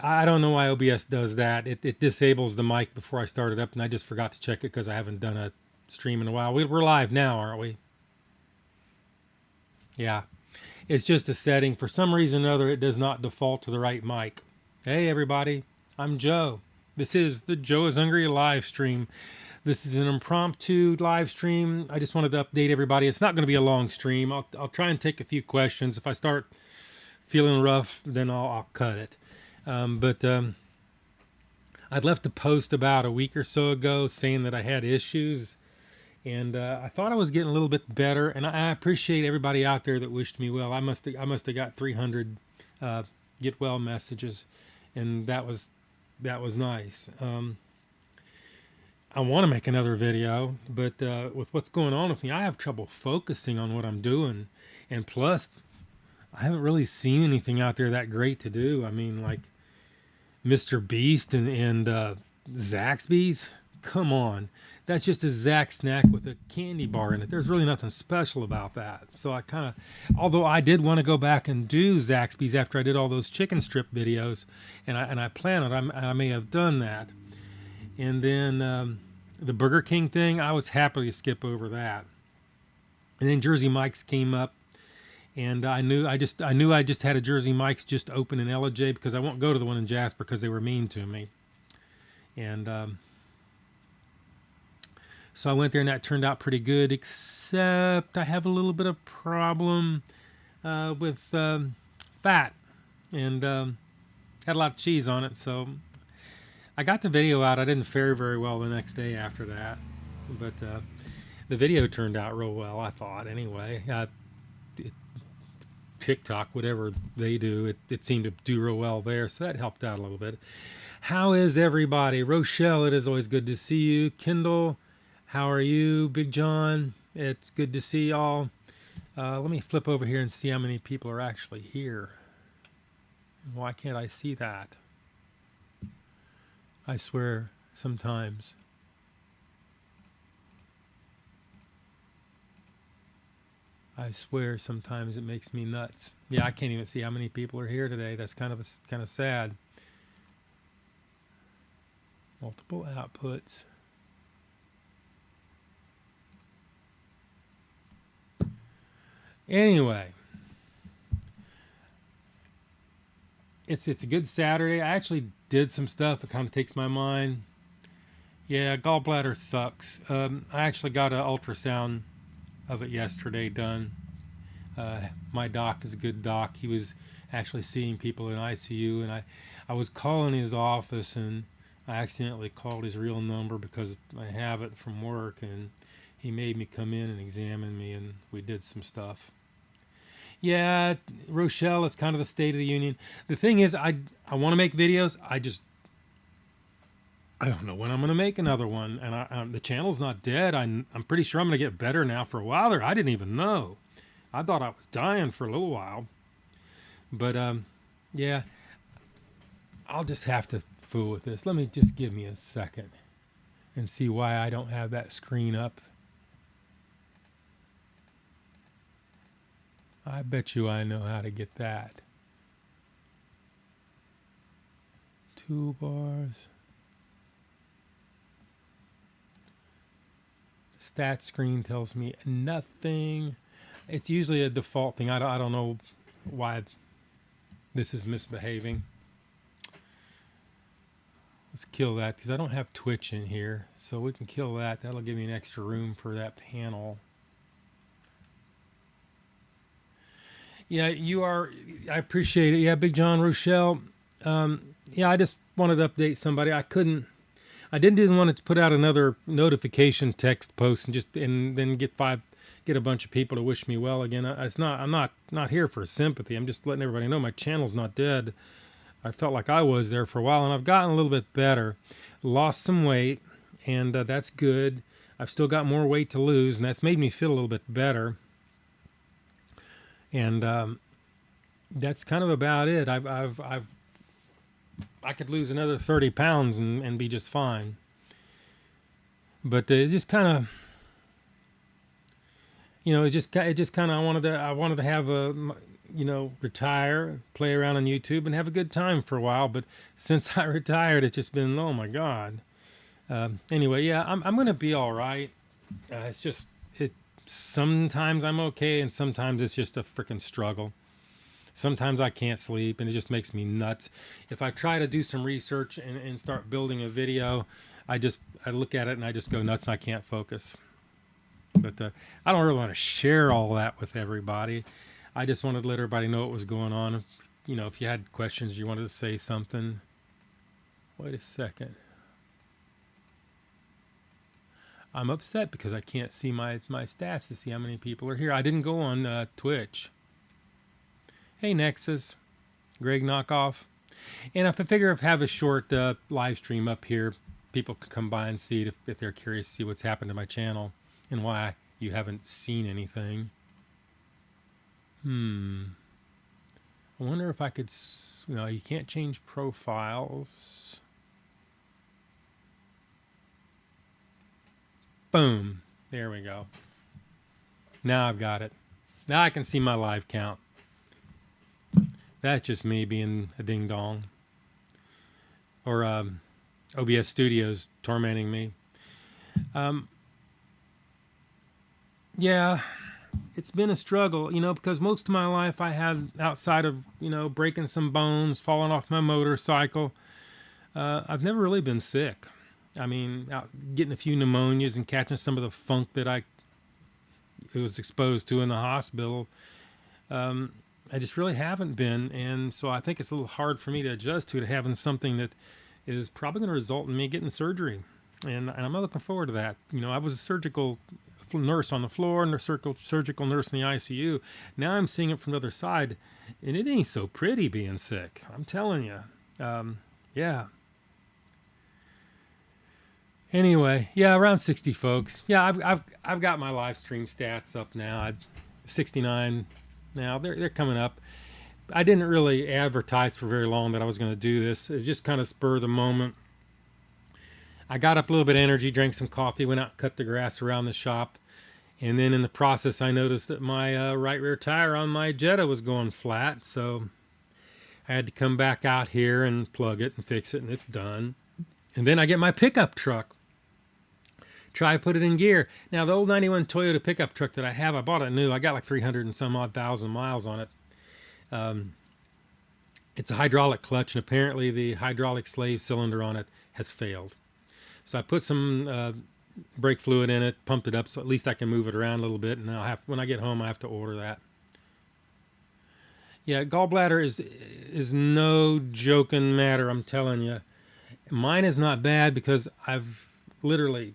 I don't know why OBS does that. It disables the mic before I start it up, and I just forgot to check it because I haven't done a stream in a while. We're live now, aren't we? Yeah. It's just a setting. For some reason or other, it does not default to the right mic. Hey, everybody. I'm Joe. This is the Joe is Hungry live stream. This is an impromptu live stream. I just wanted to update everybody. It's not going to be a long stream. I'll try and take a few questions. If I start feeling rough, then I'll cut it. But I'd left a post about a week or so ago saying that I had issues, and I thought I was getting a little bit better. And I appreciate everybody out there that wished me well. I must have got 300 get well messages, and that was nice. I want to make another video, but with what's going on with me, I have trouble focusing on what I'm doing, and plus, I haven't really seen anything out there that great to do. I mean, like Mr. Beast and Zaxby's. Come on, that's just a Zax snack with a candy bar in it. There's really nothing special about that. So I kind of, although I did want to go back and do Zaxby's after I did all those chicken strip videos, and I plan on, I may have done that. And then the Burger King thing, I was happy to skip over that. And then Jersey Mike's came up, and I knew I just had a Jersey Mike's just open in LJ because I won't go to the one in Jasper because they were mean to me. And so I went there, and that turned out pretty good, except I have a little bit of problem with fat, and had a lot of cheese on it. So I got the video out. I didn't fare very well the next day after that, but the video turned out real well, I thought, anyway. TikTok, whatever they do, it seemed to do real well there, so that helped out a little bit. How is everybody? Rochelle, it is always good to see you. Kendall, how are you? Big John, it's good to see y'all. Let me flip over here and see how many people are actually here. Why can't I see that? I swear, sometimes. I swear, sometimes it makes me nuts. Yeah, I can't even see how many people are here today. That's kind of sad. Multiple outputs. Anyway, it's a good Saturday. I actually did some stuff that kind of takes my mind. Yeah, gallbladder sucks. I actually got an ultrasound of it yesterday done. My doc is a good doc. He was actually seeing people in ICU, and I was calling his office, and I accidentally called his real number because I have it from work, and he made me come in and examine me, and we did some stuff. Yeah, Rochelle, it's kind of the State of the Union. The thing is, I want to make videos. I don't know when I'm going to make another one. And the channel's not dead. I'm pretty sure I'm going to get better now. For a while there, I didn't even know. I thought I was dying for a little while. But, yeah, I'll just have to fool with this. Let me just give me a second and see why I don't have that screen up. I bet you I know how to get that. Toolbars. Stat screen tells me nothing. It's usually a default thing. I don't know why this is misbehaving. Let's kill that because I don't have Twitch in here. So we can kill that. That'll give me an extra room for that panel. Yeah, you are. I appreciate it. Yeah, Big John, Rochelle. Yeah, I just wanted to update somebody. I didn't want to put out another notification text post and then get a bunch of people to wish me well again. I'm not here for sympathy. I'm just letting everybody know my channel's not dead. I felt like I was there for a while, and I've gotten a little bit better. Lost some weight, and that's good. I've still got more weight to lose, and that's made me feel a little bit better. And that's kind of about it. I could lose another 30 pounds and be just fine. But it just kind of, it just kind of I wanted to have retire, play around on YouTube, and have a good time for a while. But since I retired, it's just been, oh my God. Anyway, yeah, I'm gonna be all right. It's just it. Sometimes I'm okay, and sometimes it's just a freaking struggle. Sometimes I can't sleep, and it just makes me nuts. If I try to do some research and start building a video, I look at it and I just go nuts, and I can't focus. But I don't really want to share all that with everybody. I just wanted to let everybody know what was going on. If you had questions, you wanted to say something. Wait a second. I'm upset because I can't see my stats to see how many people are here. I didn't go on Twitch. Hey, Nexus. Greg Knockoff. And if I figure if I have a short live stream up here, people can come by and see it if they're curious to see what's happened to my channel and why you haven't seen anything. I wonder if I could... No, you can't change profiles. Boom. There we go. Now I've got it. Now I can see my live count. That's just me being a ding-dong. Or OBS Studios tormenting me. Yeah, it's been a struggle, because most of my life I had, outside of, breaking some bones, falling off my motorcycle, I've never really been sick. I mean, getting a few pneumonias and catching some of the funk that I was exposed to in the hospital. I just really haven't been, and so I think it's a little hard for me to adjust to having something that is probably going to result in me getting surgery, and I'm not looking forward to that. I was a surgical nurse on the floor and a surgical nurse in the ICU. Now I'm seeing it from the other side, and it ain't so pretty being sick. I'm telling you. Yeah. Anyway, yeah, around 60 folks. Yeah, I've got my live stream stats up now. 69 now. They're coming up. I didn't really advertise for very long that I was going to do this. It just kind of spur of the moment. I got up a little bit of energy, drank some coffee, went out and cut the grass around the shop. And then in the process, I noticed that my right rear tire on my Jetta was going flat. So I had to come back out here and plug it and fix it, and it's done. And then I get my pickup truck. Try to put it in gear. Now, the old 91 Toyota pickup truck that I have, I bought it new. I got like 300 and some odd thousand miles on it. It's a hydraulic clutch, and apparently the hydraulic slave cylinder on it has failed. So I put some brake fluid in it, pumped it up, so at least I can move it around a little bit. And when I get home, I have to order that. Yeah, gallbladder is no joking matter, I'm telling you. Mine is not bad because I've literally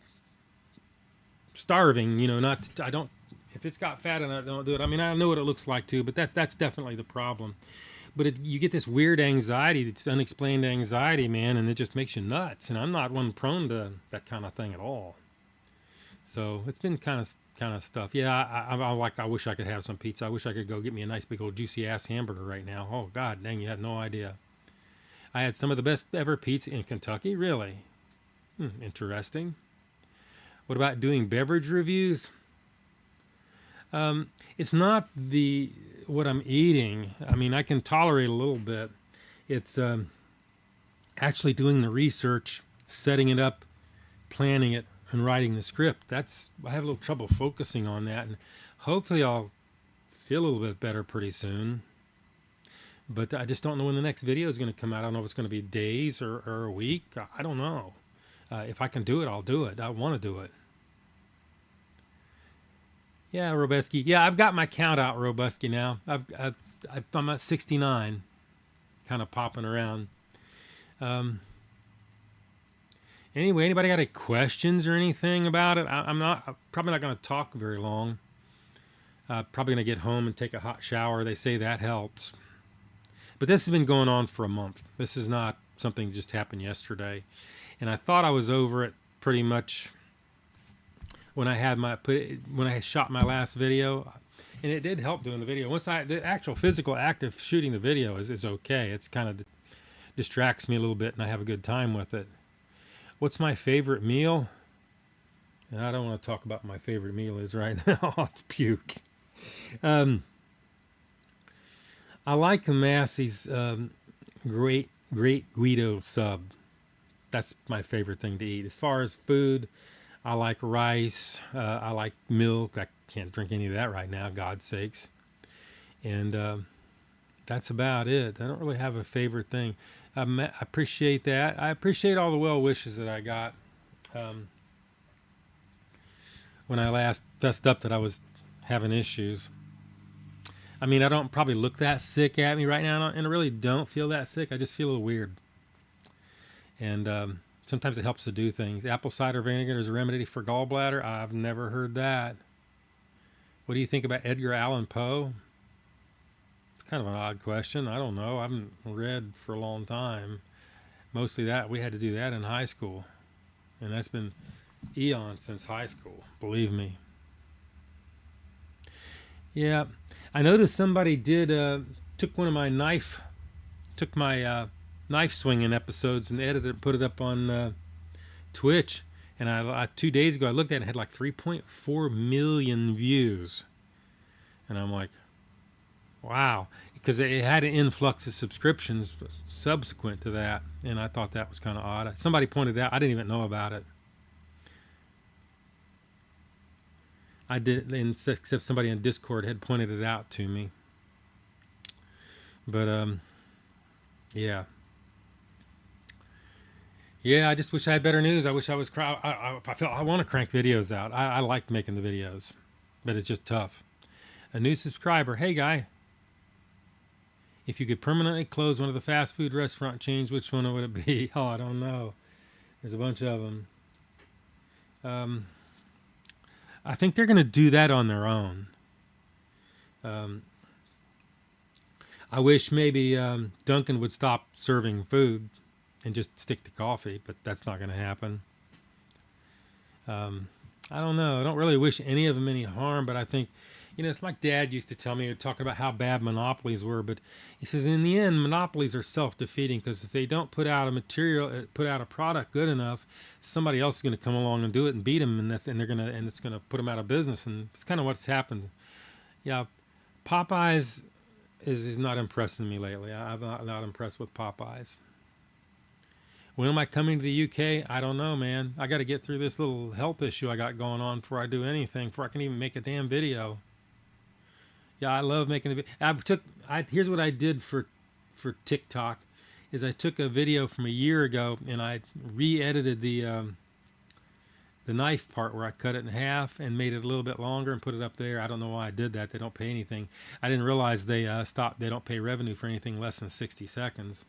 starving, if it's got fat in it, I don't do it. I mean, I know what it looks like too, but that's definitely the problem. But you get this weird anxiety, it's unexplained anxiety, man, and it just makes you nuts. And I'm not one prone to that kind of thing at all. So it's been kind of stuff. Yeah, I wish I could have some pizza. I wish I could go get me a nice big old juicy ass hamburger right now. Oh God, dang, you have no idea. I had some of the best ever pizza in Kentucky. Really? Interesting. What about doing beverage reviews? It's not what I'm eating. I mean, I can tolerate a little bit. It's actually doing the research, setting it up, planning it, and writing the script. I have a little trouble focusing on that, and hopefully I'll feel a little bit better pretty soon. But I just don't know when the next video is going to come out. I don't know if it's going to be days or a week. I don't know. If I can do it, I'll do it. I want to do it. Yeah, Robeski. Yeah, I've got my count out, Robeski, now. I'm at 69, kind of popping around. Anyway, anybody got any questions or anything about it? I'm probably not going to talk very long. Probably going to get home and take a hot shower. They say that helps. But this has been going on for a month. This is not something that just happened yesterday. And I thought I was over it pretty much when I shot my last video, and it did help doing the video. The actual physical act of shooting the video is okay. It's kind of distracts me a little bit, and I have a good time with it. What's my favorite meal? And I don't want to talk about what my favorite meal is right now. I'll puke. I like the Massey's Great Guido sub. That's my favorite thing to eat. As far as food, I like rice. I like milk. I can't drink any of that right now, God's sakes. And that's about it. I don't really have a favorite thing. I appreciate that. I appreciate all the well wishes that I got when I last fessed up that I was having issues. I mean, I don't probably look that sick at me right now, and I really don't feel that sick. I just feel a little weird. And sometimes it helps to do things. Apple cider vinegar is a remedy for gallbladder. I've never heard that. What do you think about Edgar Allan Poe? It's kind of an odd question. I don't know. I haven't read for a long time. Mostly that. We had to do that in high school. And that's been eons since high school, believe me. Yeah. I noticed somebody took one of my knife swinging episodes and edited it, put it up on Twitch. And I 2 days ago I looked at it, and it had like 3.4 million views. And I'm like, wow, because it had an influx of subscriptions subsequent to that, and I thought that was kind of odd. Somebody pointed out, I didn't even know about it. I did, except somebody in Discord had pointed it out to me. But yeah. Yeah, I just wish I had better news. I wish I was. I want to crank videos out. I like making the videos, but it's just tough. A new subscriber. Hey, guy. If you could permanently close one of the fast food restaurant chains, which one would it be? Oh, I don't know. There's a bunch of them. I think they're going to do that on their own. I wish maybe Dunkin' would stop serving food and just stick to coffee, but that's not going to happen. I don't know. I don't really wish any of them any harm, but I think, it's like Dad used to tell me, talking about how bad monopolies were, but he says in the end, monopolies are self-defeating, because if they don't put out a product good enough, somebody else is going to come along and do it and beat them, and it's going to put them out of business, and it's kind of what's happened. Yeah, Popeyes is not impressing me lately. I'm not impressed with Popeyes. When am I coming to the UK? I don't know, man. I got to get through this little health issue I got going on before I do anything, before I can even make a damn video. Yeah, I love making the video. Here's what I did for TikTok, is I took a video from a year ago and I re-edited the knife part where I cut it in half and made it a little bit longer and put it up there. I don't know why I did that. They don't pay anything. I didn't realize they don't pay revenue for anything less than 60 seconds.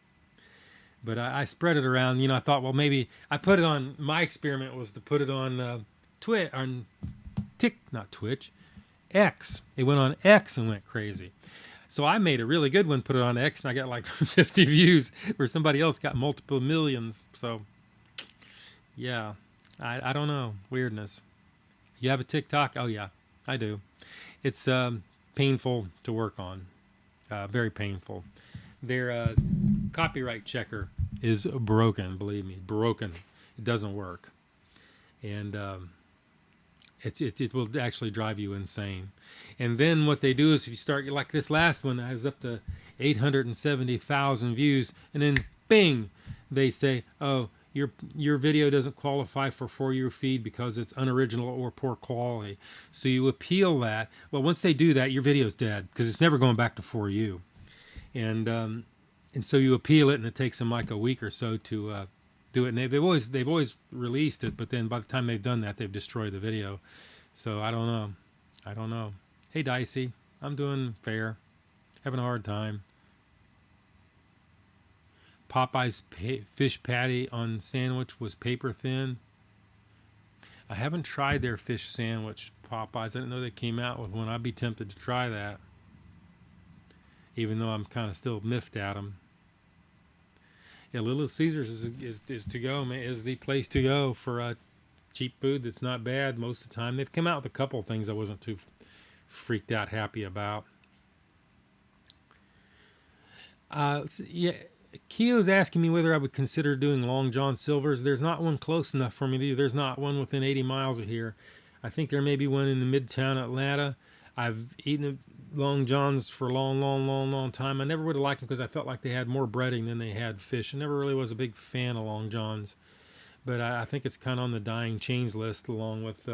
But I spread it around. I thought, well, maybe I put it on. My experiment was to put it on not Twitch, X. It went on X and went crazy. So I made a really good one, put it on X, and I got like 50 views, where somebody else got multiple millions. So, yeah, I don't know. Weirdness. You have a TikTok? Oh, yeah, I do. It's painful to work on. Very painful. Their copyright checker is broken, believe me, broken. It doesn't work. And it will actually drive you insane. And then what they do is, if you start, like this last one, I was up to 870,000 views, and then bing, they say, oh, your video doesn't qualify for your feed because it's unoriginal or poor quality. So you appeal that. Well, once they do that, your video's dead, because it's never going back to for you. And so you appeal it, and it takes them like a week or so to do it. And they've always released it, but then by the time they've done that, they've destroyed the video. So I don't know. Hey, Dicey, I'm doing fair, having a hard time. Popeye's fish patty on sandwich was paper thin. I haven't tried their fish sandwich, Popeyes. I didn't know they came out with one. I'd be tempted to try that, even though I'm kind of still miffed at them. Yeah, Little Caesars is to go, man. Is the place to go for cheap food that's not bad most of the time. They've come out with a couple of things I wasn't too freaked out happy about. Yeah, Keo's asking me whether I would consider doing Long John Silver's. There's not one close enough for me to do. There's not one within 80 miles of here. I think there may be one in the Midtown Atlanta. I've eaten Long Johns for a long, long, long, long time. I never would have liked them because I felt like they had more breading than they had fish. I never really was a big fan of Long Johns, but I think it's kind of on the dying chains list along with,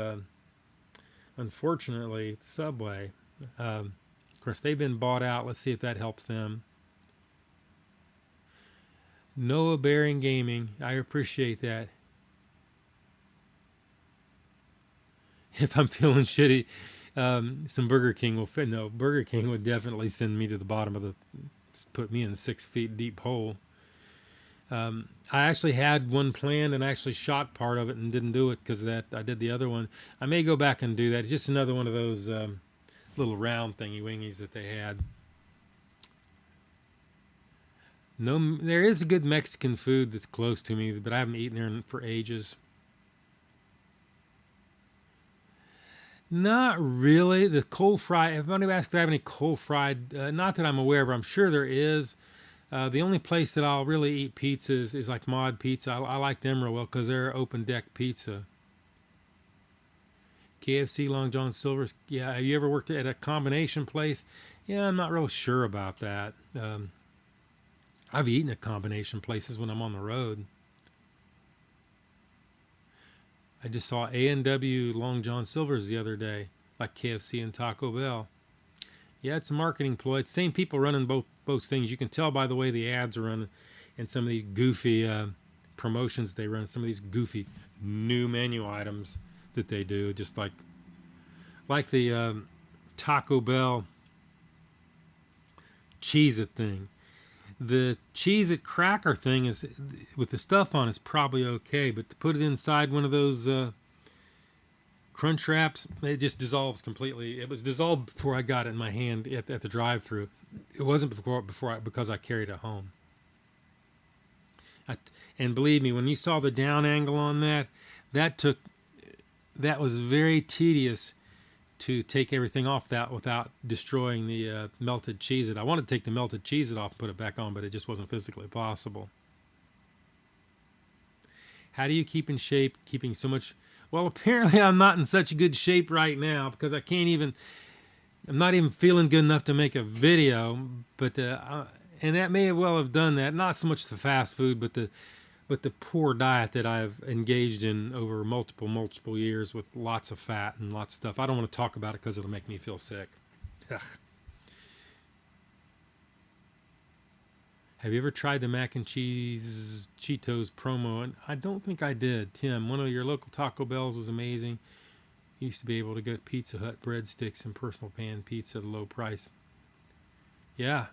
unfortunately, Subway. Of course, they've been bought out. Let's see if that helps them. Noah Bearing Gaming, I appreciate that. If I'm feeling shitty, some Burger King will fit. No, Burger King would definitely send me to the bottom of the, put me in a 6 feet deep hole. I actually had one planned and actually shot part of it and didn't do it because that I did the other one. I may go back and do that. It's just another one of those little round thingy wingies that they had. No, there is a good Mexican food that's close to me, but I haven't eaten there for ages. Not really. The cold fried. If anybody asks if I have any cold fried, not that I'm aware of. I'm sure there is. The only place that I'll really eat pizza is like Mod Pizza. I like them real well because they're open deck pizza. KFC, Long John Silver's. Yeah, have you ever worked at a combination place? Yeah, I'm not real sure about that. I've eaten at combination places when I'm on the road. I just saw A&W Long John Silver's the other day, like KFC and Taco Bell. Yeah, it's a marketing ploy. It's the same people running both things. You can tell by the way the ads are running and some of these goofy promotions they run, some of these goofy new menu items that they do, just like the Taco Bell Cheez-It thing. The Cheez-It cracker thing is, with the stuff on, it's probably okay, but to put it inside one of those Crunch Wraps, it just dissolves completely. It was dissolved before I got it in my hand at the drive-through. It wasn't because I carried it home. And believe me, when you saw the down angle on that, that was very tedious to take everything off that without destroying the melted Cheez-It. I wanted to take the melted Cheez-It off and put it back on, but it just wasn't physically possible. How do you keep in shape, keeping so much? Well, apparently I'm not in such good shape right now because I'm not even feeling good enough to make a video, but and that may well have done that. Not so much the fast food, but the poor diet that I've engaged in over multiple years with lots of fat and lots of stuff. I don't want to talk about it because it'll make me feel sick. Ugh. Have you ever tried the mac and cheese Cheetos promo? And I don't think I did. Tim, one of your local Taco Bells was amazing. You used to be able to get Pizza Hut breadsticks and personal pan pizza at a low price. Yeah,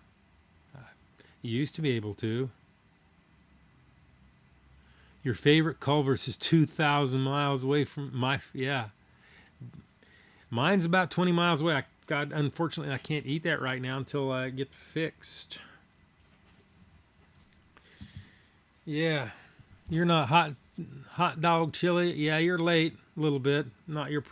you used to be able to. Your favorite Culver's is 2,000 miles away from yeah. Mine's about 20 miles away. Unfortunately, I can't eat that right now until I get fixed. Yeah, you're not hot dog chili. Yeah, you're late a little bit. Not your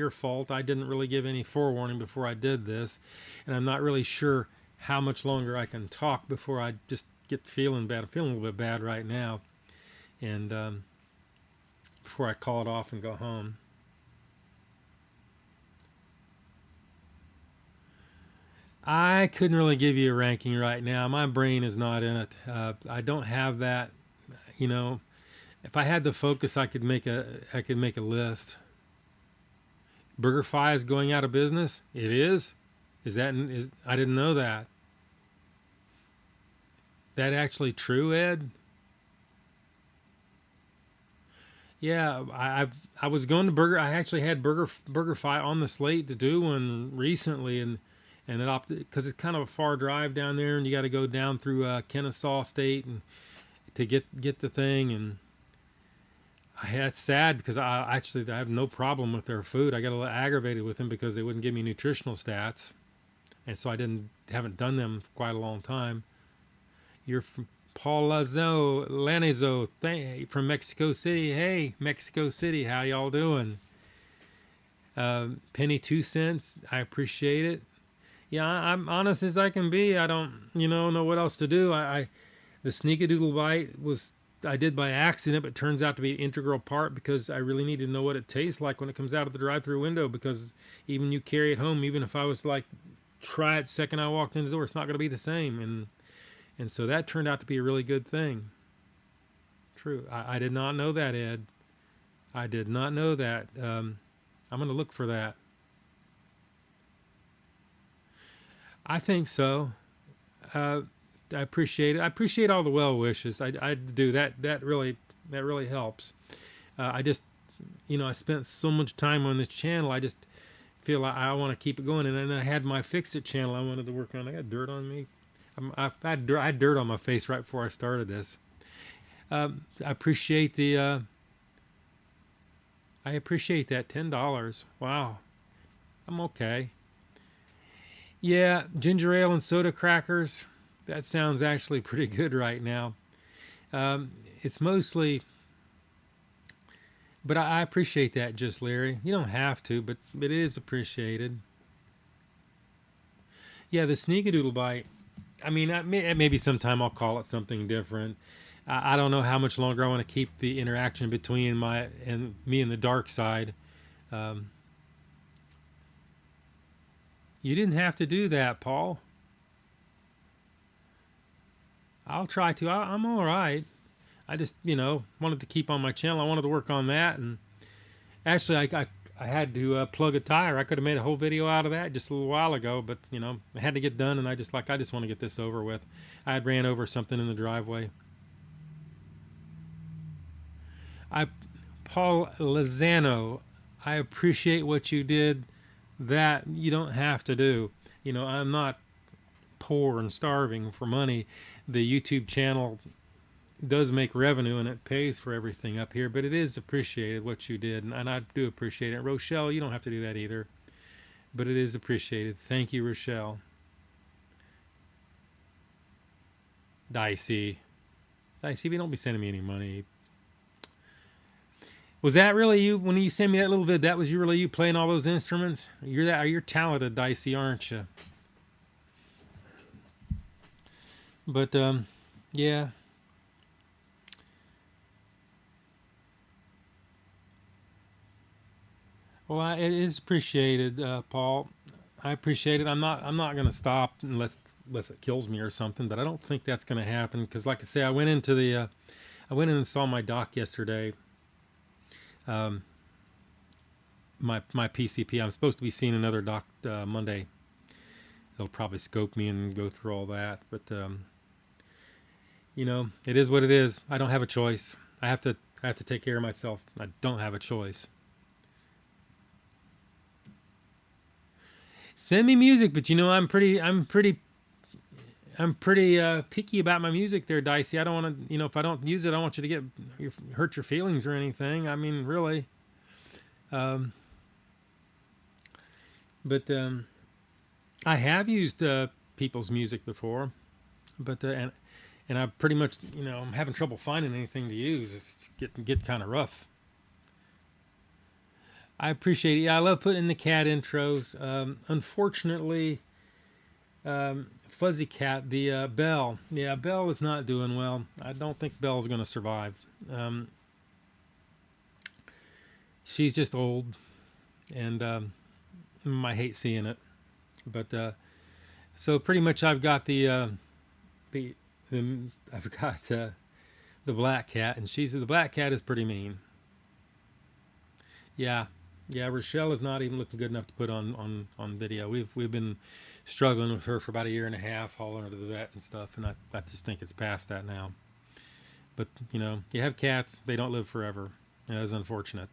fault. I didn't really give any forewarning before I did this, and I'm not really sure how much longer I can talk before I just get feeling bad. I'm feeling a little bit bad right now. And before I call it off and go home. I couldn't really give you a ranking right now. My brain is not in it. I don't have that. You know, if I had the focus, I could make a list. BurgerFi is going out of business. It is. I didn't know that. That actually true, Ed? Yeah, I was going to I actually had BurgerFi on the slate to do one recently, and it opted because it's kind of a far drive down there, and you got to go down through Kennesaw State and to get the thing. And it's sad because I have no problem with their food. I got a little aggravated with them because they wouldn't give me nutritional stats, and so haven't done them for quite a long time. You're from Paul Lanezo from Mexico City. Hey, Mexico City, how y'all doing? Penny 2 cents. I appreciate it. Yeah, I'm honest as I can be. I don't, know what else to do. The Sneakadoodle Bite I did by accident, but turns out to be an integral part because I really need to know what it tastes like when it comes out of the drive-through window, because even you carry it home, even if I was like try it second I walked in the door. It's not going to be the same. And so that turned out to be a really good thing. True. I did not know that, Ed. I did not know that. I'm going to look for that. I think so. I appreciate it. I appreciate all the well wishes. I do that. That really helps. I just, I spent so much time on this channel. I just feel like I want to keep it going. And then I had my Fix It channel I wanted to work on. I got dirt on me. I had dirt on my face right before I started this. I appreciate the. I appreciate that $10. Wow, I'm okay. Yeah, ginger ale and soda crackers. That sounds actually pretty good right now. It's mostly, but I appreciate that, just Larry. You don't have to, but it is appreciated. Yeah, the sneakadoodle bite. I mean, maybe sometime I'll call it something different. I don't know how much longer I want to keep the interaction between me and the dark side. You didn't have to do that, Paul. I'll try to. I'm all right. I just, wanted to keep on my channel. I wanted to work on that, and actually, I had to plug a tire. I could have made a whole video out of that just a little while ago, but I had to get done, and I just want to get this over with. I had ran over something in the driveway. Paul Lozano, I appreciate what you did. That you don't have to do. I'm not poor and starving for money. The YouTube channel does make revenue and it pays for everything up here, but it is appreciated what you did, and I do appreciate it. Rochelle, you don't have to do that either, but it is appreciated. Thank you, Rochelle. Dicey, but don't be sending me any money. Was that really you when you sent me that little vid? That was really you playing all those instruments? You're talented, Dicey, aren't you? But yeah. Well, it is appreciated, Paul. I appreciate it. I'm not going to stop unless it kills me or something. But I don't think that's going to happen because, like I say, I went into I went in and saw my doc yesterday. My PCP. I'm supposed to be seeing another doc Monday. They'll probably scope me and go through all that, but it is what it is. I don't have a choice. I have to take care of myself. I don't have a choice. Send me music, but I'm pretty picky about my music there, Dicey. I don't want to, if I don't use it, I don't want you to hurt your feelings or anything. I mean, really. But I have used people's music before, but and I pretty much, I'm having trouble finding anything to use. It's get kind of rough. I appreciate it. Yeah, I love putting in the cat intros. Unfortunately, Fuzzy Cat, the Belle. Yeah, Belle is not doing well. I don't think Belle's going to survive. She's just old, and I hate seeing it. But so pretty much, I've got the black cat, and the black cat is pretty mean. Yeah. Yeah, Rochelle is not even looking good enough to put on video. We've been struggling with her for about a year and a half, hauling her to the vet and stuff, and I just think it's past that now. But you have cats; they don't live forever. And that is unfortunate.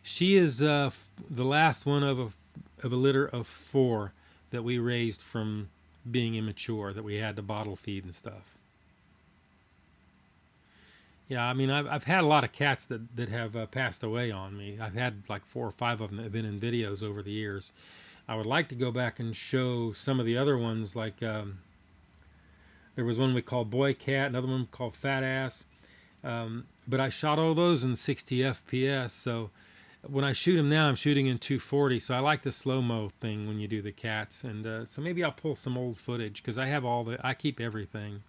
She is the last one of a litter of 4 that we raised from being immature, that we had to bottle feed and stuff. Yeah, I mean, I've had a lot of cats that have passed away on me. I've had like 4 or 5 of them that have been in videos over the years. I would like to go back and show some of the other ones, like there was one we called Boy Cat, another one called Fat Ass. But I shot all those in 60 FPS, so when I shoot them now, I'm shooting in 240, so I like the slow-mo thing when you do the cats. And so maybe I'll pull some old footage, because I keep everything.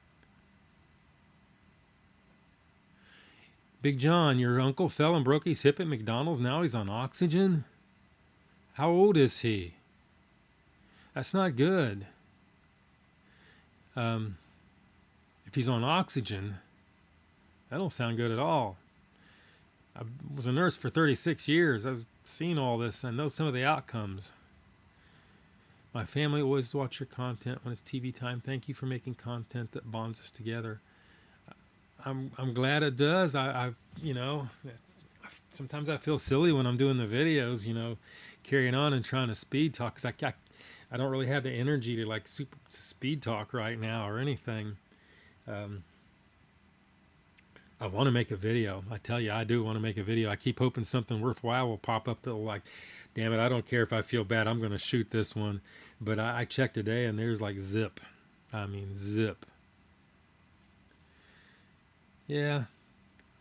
Big John, your uncle fell and broke his hip at McDonald's. Now he's on oxygen? How old is he? That's not good. If he's on oxygen, that don't sound good at all. I was a nurse for 36 years. I've seen all this. I know some of the outcomes. My family always watch your content when it's TV time. Thank you for making content that bonds us together. I'm glad it does. I you know, sometimes I feel silly when I'm doing the videos, you know, carrying on and trying to speed talk, because I don't really have the energy to like super speed talk right now or anything. I want to make a video. I tell you, I do want to make a video. I keep hoping something worthwhile will pop up that'll like, damn it, I don't care if I feel bad. I'm going to shoot this one. But I checked today and there's like zip. I mean, zip. Yeah.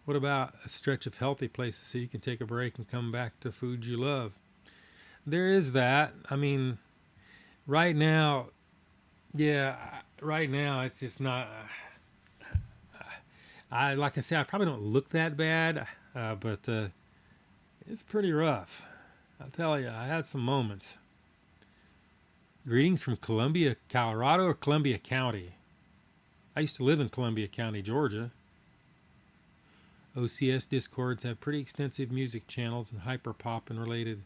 What about a stretch of healthy places so you can take a break and come back to food you love? There is that. I mean, right now, yeah, right now it's just not. Like I said, I probably don't look that bad, but it's pretty rough. I'll tell you, I had some moments. Greetings from Columbia, Colorado, or Columbia County. I used to live in Columbia County, Georgia. OCS Discords have pretty extensive music channels and hyperpop and related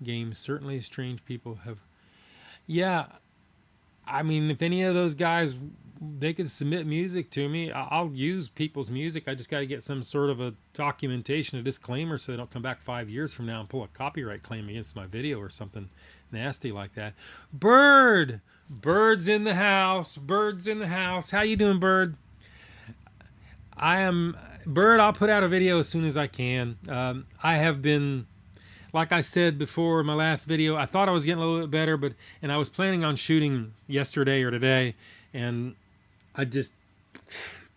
games. Certainly strange people have. Yeah, I mean, if any of those guys, they could submit music to me. I'll use people's music. I just got to get some sort of a documentation, a disclaimer, so they don't come back 5 years from now and pull a copyright claim against my video or something nasty like that. Bird's in the house. Bird's in the house. How you doing, Bird? I am Bird. I'll put out a video as soon as I can. I have been, like I said before in my last video, I thought I was getting a little bit better, and I was planning on shooting yesterday or today, and I just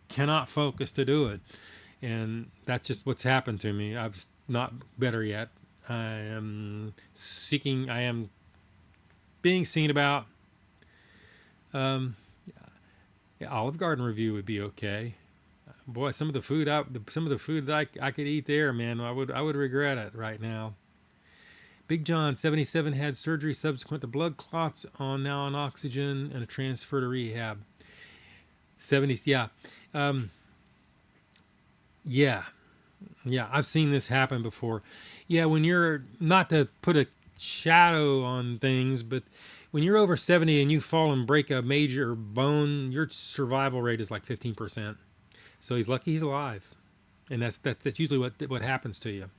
cannot focus to do it. And that's just what's happened to me. I'm not better yet. I am being seen about. Yeah, Olive Garden review would be okay. Boy, some of the food that I could eat there, man, I would regret it right now. Big John 77 had surgery subsequent to blood clots, now on oxygen and a transfer to rehab. 70s, yeah. Yeah, I've seen this happen before. Yeah, when you're, not to put a shadow on things, but when you're over 70 and you fall and break a major bone, your survival rate is like 15%. So he's lucky he's alive. And that's usually what happens to you.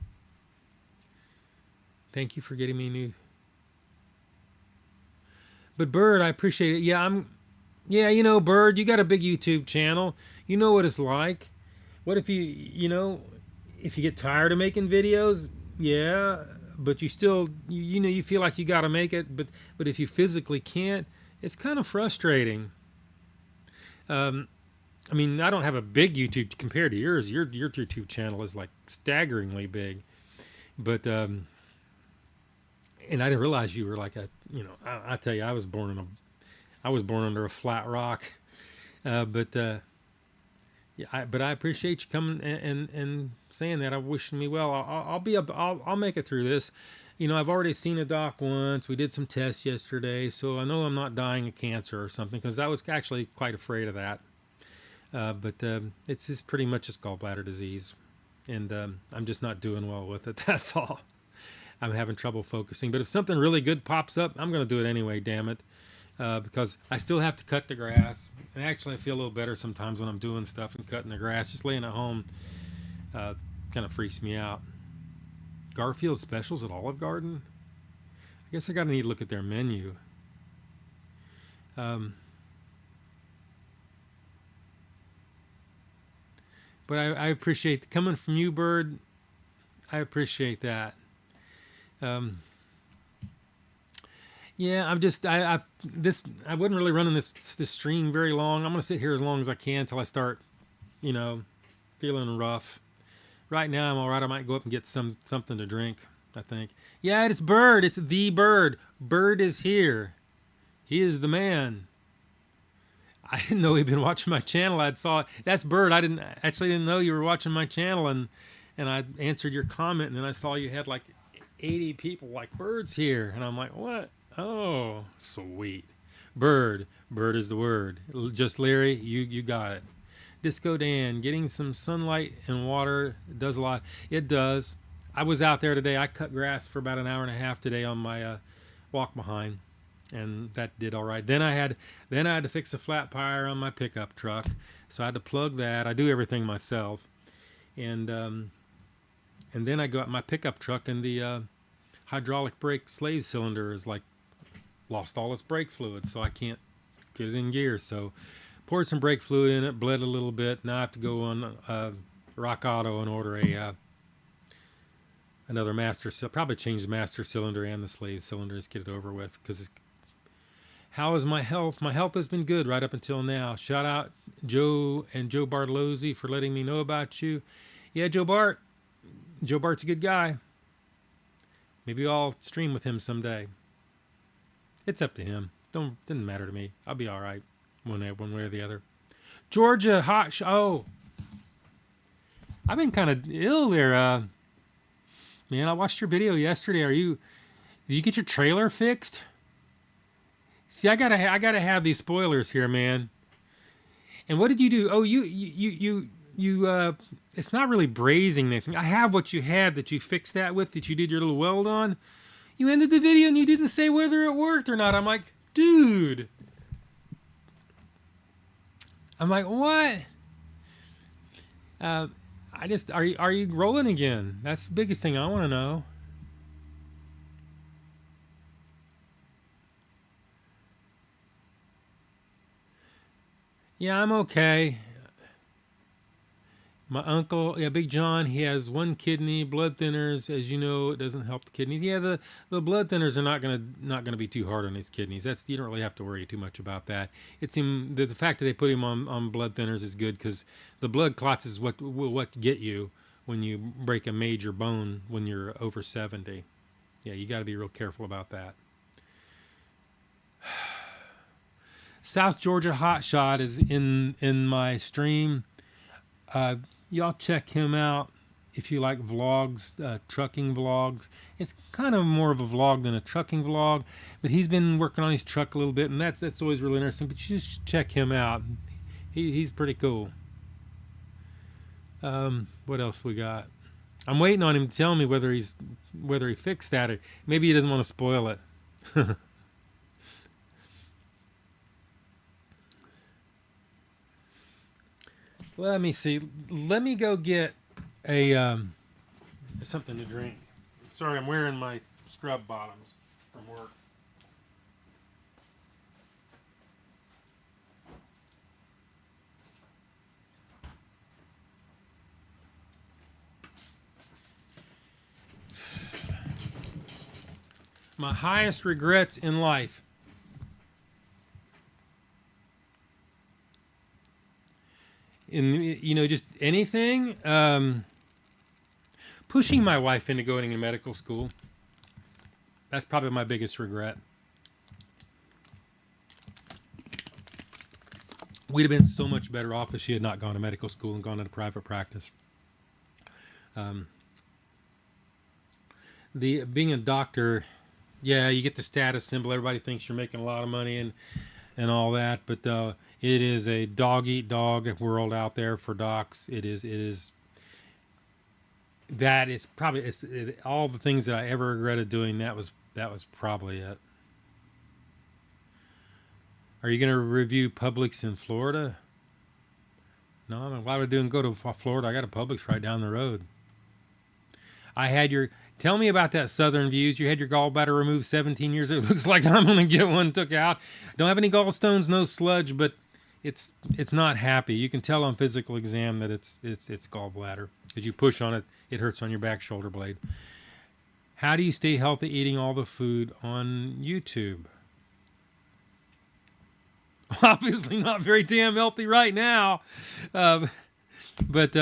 Thank you for getting me new. But Bird, I appreciate it. Yeah, you know, Bird, you got a big YouTube channel. You know what it's like. What if if you get tired of making videos? Yeah, but you still, you feel like you got to make it. But if you physically can't, it's kind of frustrating. I mean, I don't have a big YouTube compared to yours. Your YouTube channel is like staggeringly big. But and I didn't realize you were like I tell you, I was born under a flat rock. But I appreciate you coming and saying that. I'm wishing me well. I'll make it through this. I've already seen a doc once. We did some tests yesterday, so I know I'm not dying of cancer or something, because I was actually quite afraid of that. But it's just pretty much just gallbladder disease, and I'm just not doing well with it. That's all. I'm having trouble focusing. But if something really good pops up, I'm going to do it anyway, damn it. Because I still have to cut the grass. And actually, I feel a little better sometimes when I'm doing stuff and cutting the grass. Just laying at home kind of freaks me out. Garfield specials at Olive Garden? I guess I got to need to look at their menu. But I appreciate coming from you, Bird. I appreciate that. Yeah, I wasn't really running this stream very long. I'm gonna sit here as long as I can until I start, feeling rough. Right now I'm all right. I might go up and get something to drink, I think. Yeah, it's Bird. It's the Bird. Bird is here. He is the man. I didn't know he'd been watching my channel. That's Bird. I didn't know you were watching my channel, and I answered your comment, and then I saw you had like 80 people like, Bird's here, and I'm like, what? Oh, sweet. Bird. Bird is the word. Just Larry, you got it. Disco Dan, getting some sunlight and water does a lot. It does. I was out there today. I cut grass for about an hour and a half today on my walk behind, and that did all right. Then I had to fix a flat tire on my pickup truck, so I had to plug that. I do everything myself, and then I got my pickup truck, and the hydraulic brake slave cylinder is like lost all its brake fluid, so I can't get it in gear. So poured some brake fluid in it, bled a little bit. Now I have to go on Rock Auto and order another master. Probably change the master cylinder and the slave cylinder, just get it over with. Because how is my health? My health has been good right up until now. Shout out Joe and Joe Bartolozzi for letting me know about you. Yeah, Joe Bart. Joe Bart's a good guy. Maybe I'll stream with him someday. It's up to him. Didn't matter to me. I'll be all right one way or the other. Georgia hot. Oh, I've been kind of ill there, man. I watched your video yesterday. Did you get your trailer fixed? See, I gotta have these spoilers here, man. And what did you do? Oh, you it's not really brazing anything. I have what you had that you fixed that with, that you did your little weld on. You ended the video and you didn't say whether it worked or not. I'm like, dude. I'm like, what? Are you rolling again? That's the biggest thing I want to know. Yeah, I'm okay. My uncle, yeah, Big John, he has one kidney, blood thinners. As you know, it doesn't help the kidneys. Yeah, the blood thinners are not gonna be too hard on his kidneys. You don't really have to worry too much about that. It's him. The fact that they put him on blood thinners is good, because the blood clots is what get you when you break a major bone when you're over 70. Yeah, you got to be real careful about that. South Georgia Hotshot is in my stream. Y'all check him out if you like vlogs, trucking vlogs. It's kind of more of a vlog than a trucking vlog, but he's been working on his truck a little bit, and that's always really interesting. But you just check him out. He's pretty cool. What else we got? I'm waiting on him to tell me whether he fixed that, or maybe he doesn't want to spoil it. Let me see. Let me go get something to drink. Sorry, I'm wearing my scrub bottoms from work. My highest regrets in life. Just anything. Pushing my wife into going to medical school. That's probably my biggest regret. We'd have been so much better off if she had not gone to medical school and gone into private practice. Being a doctor, yeah, you get the status symbol. Everybody thinks you're making a lot of money and all that, but it is a dog eat dog world out there for docs. It is. That is probably all the things that I ever regretted doing. That was probably it. Are you going to review Publix in Florida? No, why would I go to Florida? I got a Publix right down the road. Tell me about that Southern Views. You had your gallbladder removed 17 years ago. It looks like I'm going to get one took out. Don't have any gallstones, no sludge, but it's not happy. You can tell on physical exam that it's gallbladder. As you push on it, it hurts on your back shoulder blade. How do you stay healthy eating all the food on YouTube? Obviously not very damn healthy right now. But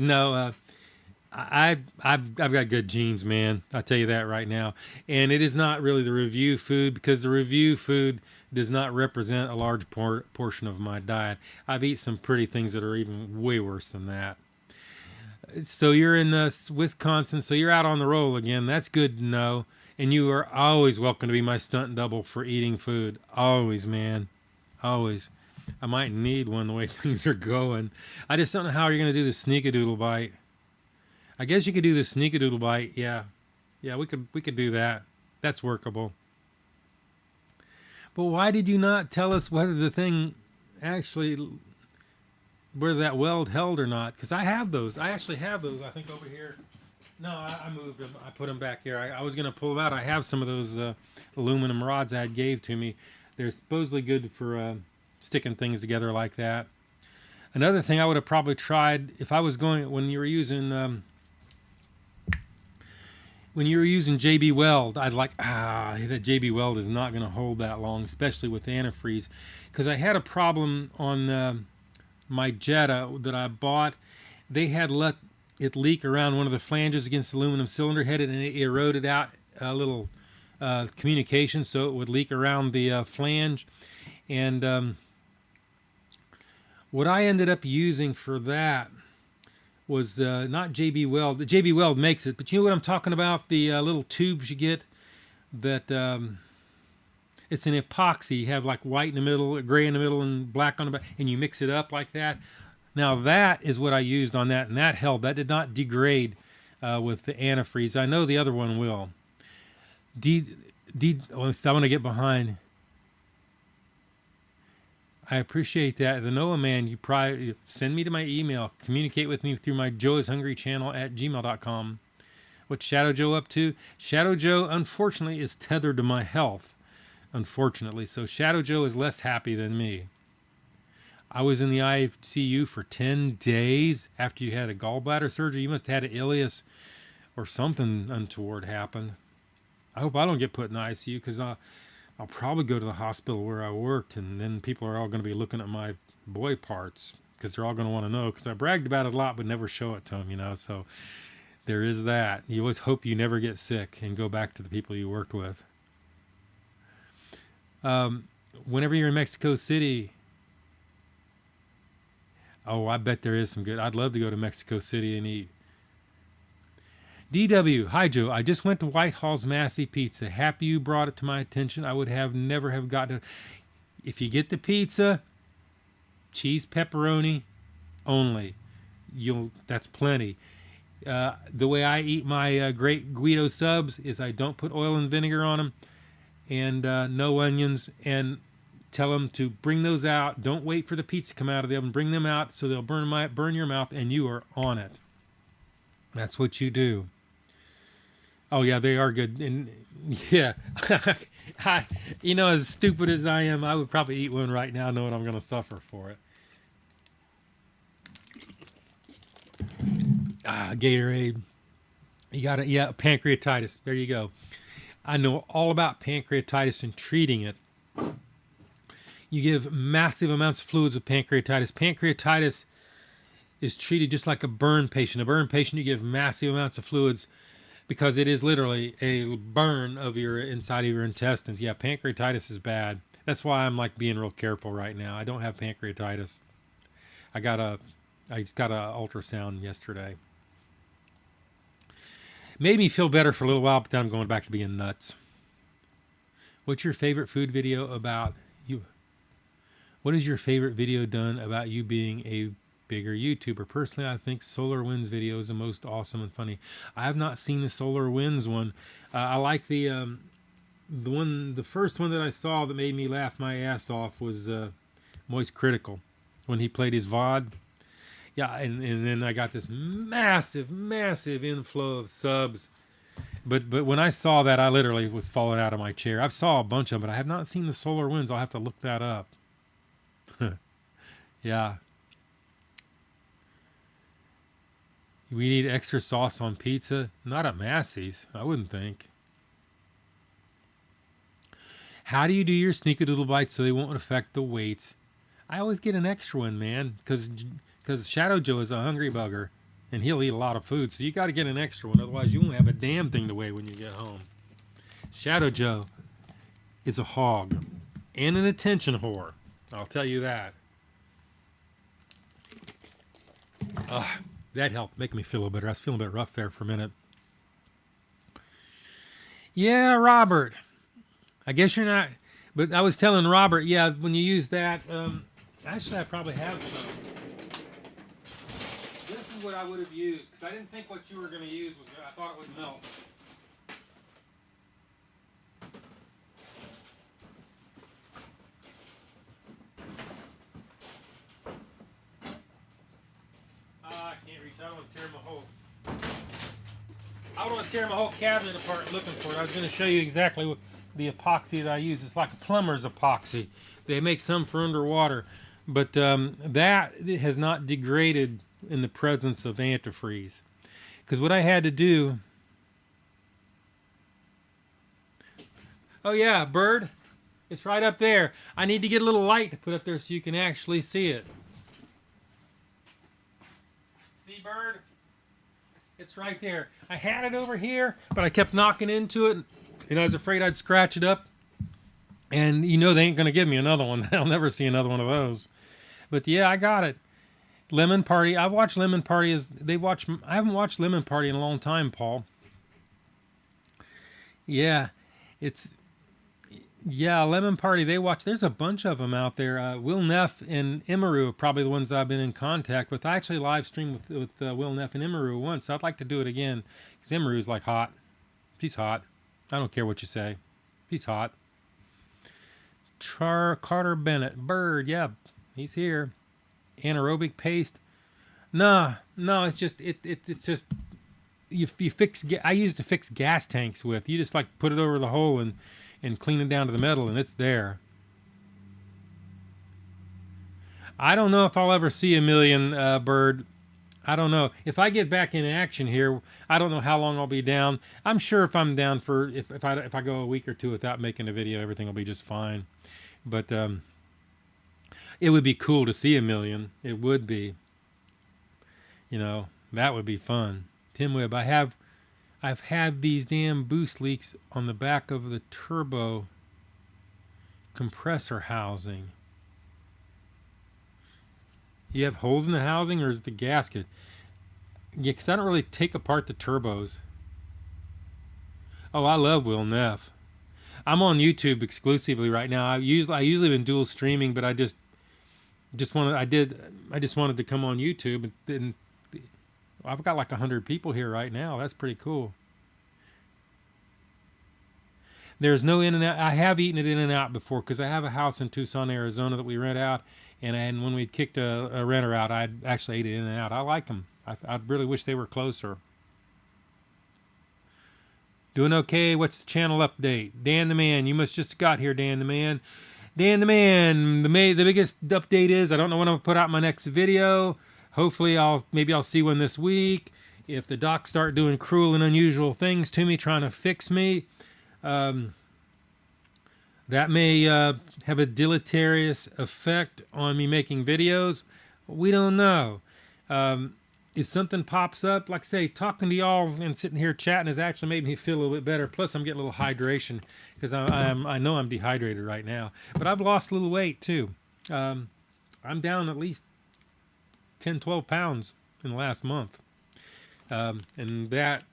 no, I've got good genes, man. I'll tell you that right now. And it is not really the review food, because the review food does not represent a large portion of my diet. I've eaten some pretty things that are even way worse than that. So you're in Wisconsin, so you're out on the roll again. That's good to know. And you are always welcome to be my stunt double for eating food. Always, man. Always. I might need one the way things are going. I just don't know how you're going to do the sneakadoodle bite. I guess you could do the sneakadoodle bite. Yeah. Yeah, we could do that. That's workable. But why did you not tell us whether the thing actually, whether that weld held or not? Because I have those. I actually have those, I think, over here. No, I moved them. I put them back here. I was going to pull them out. I have some of those aluminum rods Dad gave to me. They're supposedly good for sticking things together like that. Another thing I would have probably tried if I was going, when you were using JB Weld, I'd like, that JB Weld is not going to hold that long, especially with antifreeze. Because I had a problem on my Jetta that I bought. They had let it leak around one of the flanges against the aluminum cylinder head, and it eroded out a little communication, so it would leak around the flange. And what I ended up using for that was not JB Weld. The JB Weld makes it, but you know what I'm talking about? The little tubes you get that it's an epoxy. You have like white in the middle, gray in the middle, and black on the back, and you mix it up like that. Now that is what I used on that, and that held. That did not degrade with the antifreeze. I know the other one will. I want to get behind. I appreciate that. The Noah Man, you probably send me to my email. Communicate with me through my joeishungrychannel at gmail.com. What's Shadow Joe up to? Shadow Joe, unfortunately, is tethered to my health. Unfortunately. So Shadow Joe is less happy than me. I was in the ICU for 10 days after you had a gallbladder surgery. You must have had an ileus or something untoward happened. I hope I don't get put in the ICU because I'll probably go to the hospital where I worked, and then people are all going to be looking at my boy parts because they're all going to want to know, because I bragged about it a lot but never show it to them, you know. So there is that. You always hope you never get sick and go back to the people you worked with. Whenever you're in Mexico City, oh, I bet there is some good. I'd love to go to Mexico City and eat. DW, hi Joe. I just went to Whitehall's Massey Pizza. Happy you brought it to my attention. I would have never have gotten it. If you get the pizza, cheese pepperoni only. That's plenty. The way I eat my great Guido subs is I don't put oil and vinegar on them, and no onions, and tell them to bring those out. Don't wait for the pizza to come out of the oven. Bring them out so they'll burn your mouth, and you are on it. That's what you do. Oh yeah, they are good. And yeah, as stupid as I am, I would probably eat one right now knowing I'm going to suffer for it. Gatorade. You got it. Yeah, pancreatitis. There you go. I know all about pancreatitis and treating it. You give massive amounts of fluids with pancreatitis. Pancreatitis is treated just like a burn patient. A burn patient, you give massive amounts of fluids because it is literally a burn of your inside of your intestines. Yeah, pancreatitis is bad. That's why I'm like being real careful right now. I don't have pancreatitis. I just got a ultrasound yesterday. Made me feel better for a little while, but then I'm going back to being nuts. What's your favorite food video about you? What is your favorite video done about you being a bigger YouTuber? Personally, I think Solar Winds video is the most awesome and funny. I have not seen the Solar Winds one. I like the first one that I saw that made me laugh my ass off was Moist Critical, when he played his VOD. Yeah, and then I got this massive inflow of subs. But when I saw that, I literally was falling out of my chair. I've saw a bunch of them, but I have not seen the Solar Winds. I'll have to look that up. Yeah. We need extra sauce on pizza? Not at Massey's, I wouldn't think. How do you do your sneakadoodle bites so they won't affect the weights? I always get an extra one, man, because Shadow Joe is a hungry bugger, and he'll eat a lot of food, so you got to get an extra one, otherwise you won't have a damn thing to weigh when you get home. Shadow Joe is a hog and an attention whore. I'll tell you that. That helped make me feel a little better. I was feeling a bit rough there for a minute. Yeah, Robert. I guess you're not, but I was telling Robert, yeah, when you use that, actually I probably have some. This is what I would have used, because I didn't think what you were going to use was, I thought it would melt. I can't reach, I don't want to tear my whole, I don't want to tear my whole cabinet apart looking for it. I was going to show you exactly what the epoxy that I use. It's like a plumber's epoxy. They make some for underwater, but that has not degraded in the presence of antifreeze. Because what I had to do... Oh yeah, bird. It's right up there. I need to get a little light to put up there so you can actually see it. See, bird? It's right there. I had it over here, but I kept knocking into it, and I was afraid I'd scratch it up. And you know they ain't going to give me another one. I'll never see another one of those. But yeah, I got it. Lemon Party. I've watched Lemon Party I haven't watched Lemon Party in a long time, Paul. Yeah, Lemon Party. There's a bunch of them out there. Will Neff and Emeru are probably the ones I've been in contact with. I actually live streamed with Will Neff and Emeru once. I'd like to do it again because Emeru's like hot. She's hot. I don't care what you say. He's hot. Carter Bennett. Bird. Yeah, he's here. Anaerobic paste. No, it's just it's just you fix. I used to fix gas tanks with. You just like put it over the hole and clean it down to the metal, and it's there. I don't know if I'll ever see a million, Bird. I don't know. If I get back in action here, I don't know how long I'll be down. I'm sure if I'm down for if I go a week or two without making a video, everything will be just fine. But it would be cool to see a million. It would be. You know, that would be fun. Tim Webb, I've had these damn boost leaks on the back of the turbo compressor housing. You have holes in the housing, or is it the gasket? Yeah, because I don't really take apart the turbos. Oh, I love Will Neff. I'm on YouTube exclusively right now. I usually been dual streaming, but I just wanted to come on YouTube, and I've got like 100 people here right now. That's pretty cool. There's no In-N-Out. I have eaten at In-N-Out before because I have a house in Tucson, Arizona that we rent out, and when we kicked a renter out, I actually ate at In-N-Out. I like them. I really wish they were closer. Doing okay. What's the channel update? Dan the Man. You must just got here, Dan the Man. Dan the Man. The biggest update is I don't know when I'll put out my next video. Hopefully maybe I'll see one this week. If the docs start doing cruel and unusual things to me, trying to fix me, that may have a deleterious effect on me making videos. We don't know. If something pops up, like I say, talking to y'all and sitting here chatting has actually made me feel a little bit better. Plus, I'm getting a little hydration because I know I'm dehydrated right now. But I've lost a little weight too. I'm down at least 10, 12 pounds in the last month. And that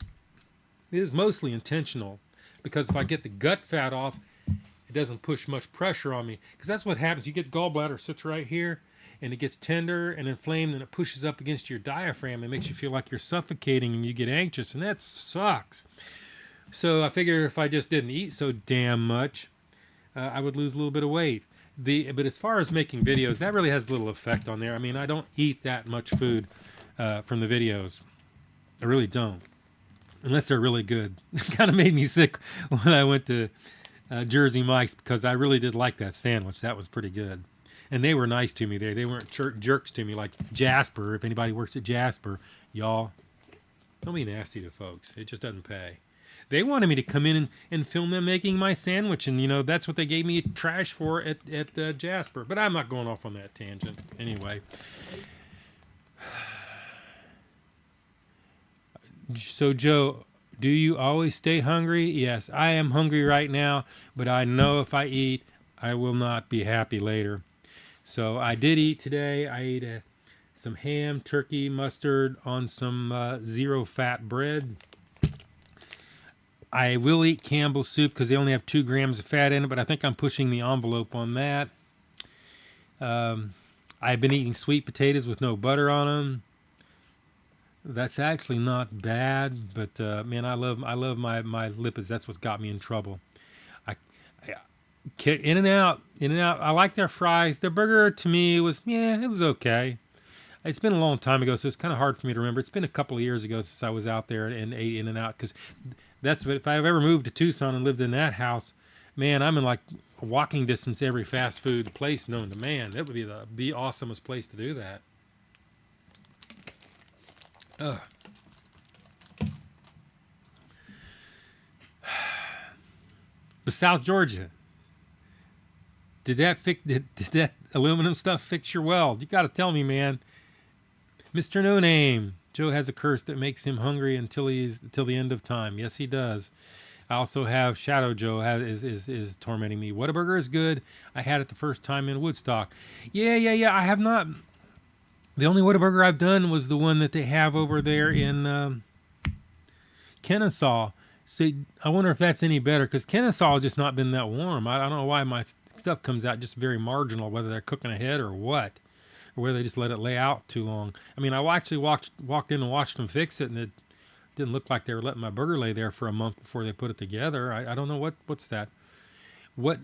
is mostly intentional because if I get the gut fat off, it doesn't push much pressure on me. Because that's what happens. You get gallbladder sits right here, and it gets tender and inflamed, and it pushes up against your diaphragm and makes you feel like you're suffocating, and you get anxious, and that sucks. So I figure if I just didn't eat so damn much, I would lose a little bit of weight. But as far as making videos, that really has little effect on there. I mean, I don't eat that much food from the videos. I really don't, unless they're really good. It kind of made me sick when I went to Jersey Mike's because I really did like that sandwich. That was pretty good. And they were nice to me there. They weren't jerks to me like Jasper. If anybody works at Jasper, y'all, don't be nasty to folks. It just doesn't pay. They wanted me to come in and film them making my sandwich. And, you know, that's what they gave me trash for at Jasper. But I'm not going off on that tangent. Anyway. So, Joe, do you always stay hungry? Yes, I am hungry right now. But I know if I eat, I will not be happy later. So I did eat today. I ate a some ham, turkey, mustard on some zero-fat bread. I will eat Campbell's soup because they only have 2 grams of fat in it, but I think I'm pushing the envelope on that. I've been eating sweet potatoes with no butter on them. That's actually not bad, but man, I love my lipids. That's what's got me in trouble. I In-N-Out. I like their fries. Their burger to me was it was okay. It's been a long time ago, so it's kind of hard for me to remember. It's been a couple of years ago since I was out there and ate In-N-Out, because that's what, if I've ever moved to Tucson and lived in that house, man, I'm in like a walking distance every fast food place known to man. That would be the awesomest place to do that. Ugh. But South Georgia, did that aluminum stuff fix your weld? You got to tell me, man. Mr. No Name, Joe has a curse that makes him hungry until the end of time. Yes, he does. I also have Shadow Joe is tormenting me. Whataburger is good. I had it the first time in Woodstock. Yeah. I have not. The only Whataburger I've done was the one that they have over there in Kennesaw. So I wonder if that's any better, because Kennesaw has just not been that warm. I don't know why my stuff comes out just very marginal, whether they're cooking ahead or what, or whether they just let it lay out too long. I mean, I actually walked in and watched them fix it, and it didn't look like they were letting my burger lay there for a month before they put it together. I don't know what's that. Let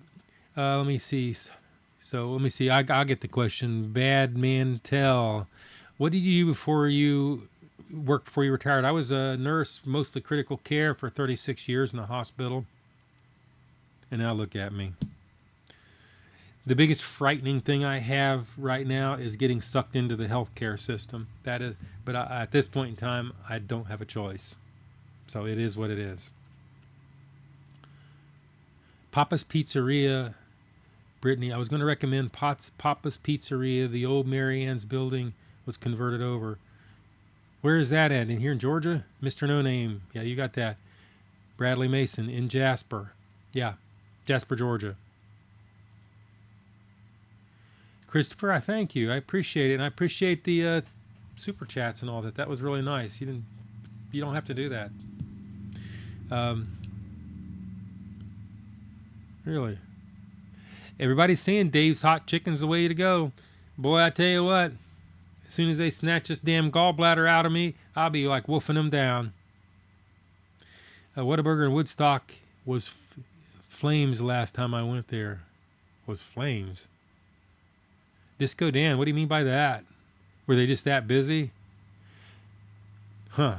me see. So let me see. I'll get the question. Bad Man Tell. What did you do before you retired? I was a nurse, mostly critical care, for 36 years in a hospital. And now look at me. The biggest frightening thing I have right now is getting sucked into the healthcare system. That is, but at this point in time, I don't have a choice. So it is what it is. Papa's Pizzeria, Brittany. I was going to recommend Papa's Pizzeria. The old Mary Ann's building was converted over. Where is that at? In here in Georgia? Mr. No Name. Yeah, you got that. Bradley Mason in Jasper. Yeah, Jasper, Georgia. Christopher, I thank you. I appreciate it. And I appreciate the super chats and all that. That was really nice. You don't have to do that. Really. Everybody's saying Dave's Hot Chicken's the way to go. Boy, I tell you what. As soon as they snatch this damn gallbladder out of me, I'll be like wolfing them down. Whataburger in Woodstock was flames the last time I went there. Was flames. Disco Dan, what do you mean by that? Were they just that busy? Huh.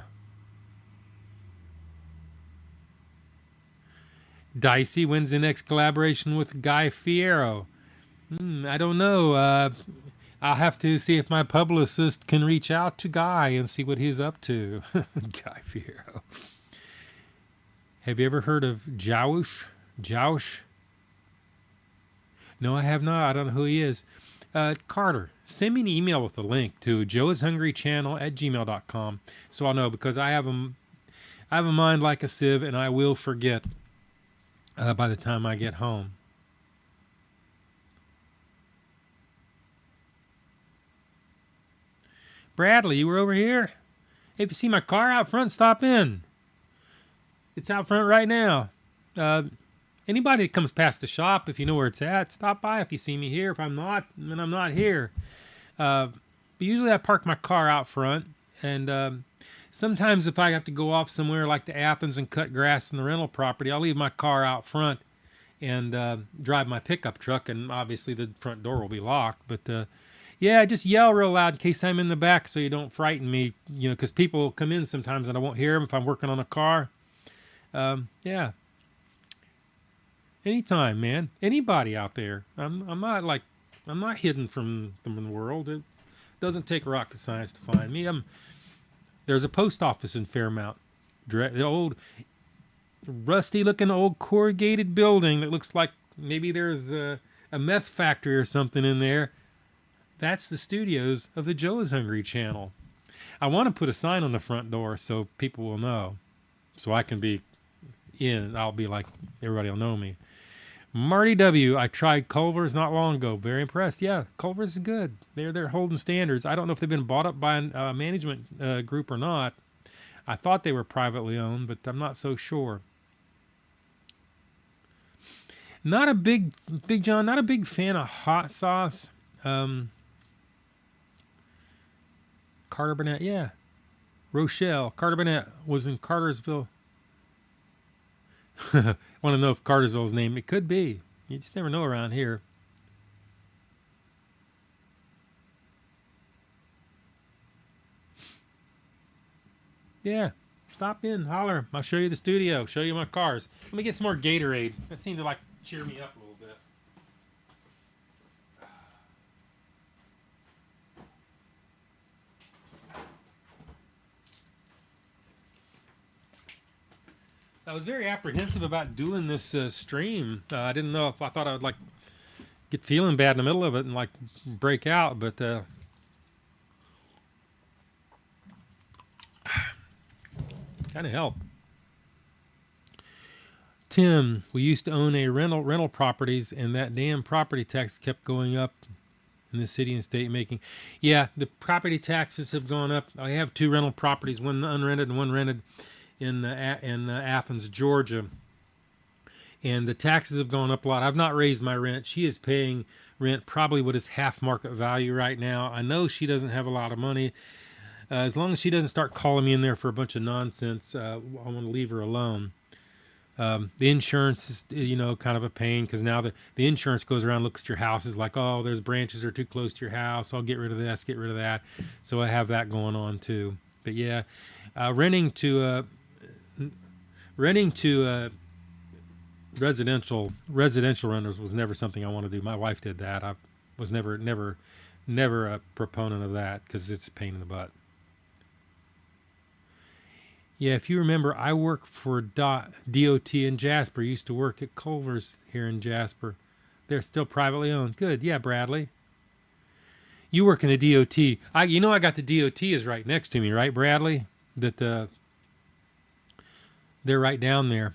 Dicey, when's the next collaboration with Guy Fiero? I don't know. I'll have to see if my publicist can reach out to Guy and see what he's up to. Guy Fiero. Have you ever heard of Joeish? Joeish? No, I have not. I don't know who he is. Carter, send me an email with a link to joeishungrychannel@gmail.com so I'll know, because I have a mind like a sieve, and I will forget by the time I get home. Bradley, you were over here? Hey, if you see my car out front, stop in. It's out front right now. Anybody that comes past the shop, if you know where it's at, stop by if you see me here. If I'm not, then I'm not here. But usually I park my car out front. And sometimes if I have to go off somewhere like to Athens and cut grass in the rental property, I'll leave my car out front and drive my pickup truck. And obviously the front door will be locked. But yeah, just yell real loud in case I'm in the back so you don't frighten me. You know, because people come in sometimes and I won't hear them if I'm working on a car. Yeah. Anytime, man. Anybody out there. I'm not hidden from the world. It doesn't take rocket science to find me. There's a post office in Fairmount. The old rusty-looking old corrugated building that looks like maybe there's a meth factory or something in there. That's the studios of the Joe is Hungry channel. I want to put a sign on the front door so people will know. So I can be in. I'll be like, everybody will know me. Marty W. I tried Culver's not long ago. Very impressed. Yeah, Culver's is good. They're holding standards. I don't know if they've been bought up by a management group or not. I thought they were privately owned, but I'm not so sure. Not a Big John. Not a big fan of hot sauce. Carter Burnett. Yeah, Rochelle. Carter Burnett was in Cartersville. Want to know if Cartersville's name? It could be. You just never know around here. Yeah, stop in, holler. I'll show you the studio, show you my cars. Let me get some more Gatorade. That seemed to like cheer me up a little bit. I was very apprehensive about doing this stream. I didn't know if I thought I would like get feeling bad in the middle of it and like break out, but kind of help. Tim, we used to own a rental properties, and that damn property tax kept going up in the city and state making. Yeah, the property taxes have gone up. I have 2 rental properties, one unrented and one rented in Athens, Georgia. And the taxes have gone up a lot. I've not raised my rent. She is paying rent probably what is half market value right now. I know she doesn't have a lot of money. As long as she doesn't start calling me in there for a bunch of nonsense, I want to leave her alone. The insurance is, kind of a pain because now the insurance goes around, looks at your house, is like, oh, there's branches are too close to your house. I'll get rid of this, get rid of that. So I have that going on too. But yeah, renting to residential renters was never something I want to do. My wife did that. I was never a proponent of that because it's a pain in the butt. Yeah, if you remember, I work for DOT in Jasper. Used to work at Culver's here in Jasper. They're still privately owned. Good. Yeah, Bradley. You work in the DOT. I got the DOT is right next to me, right, Bradley? That they're right down there.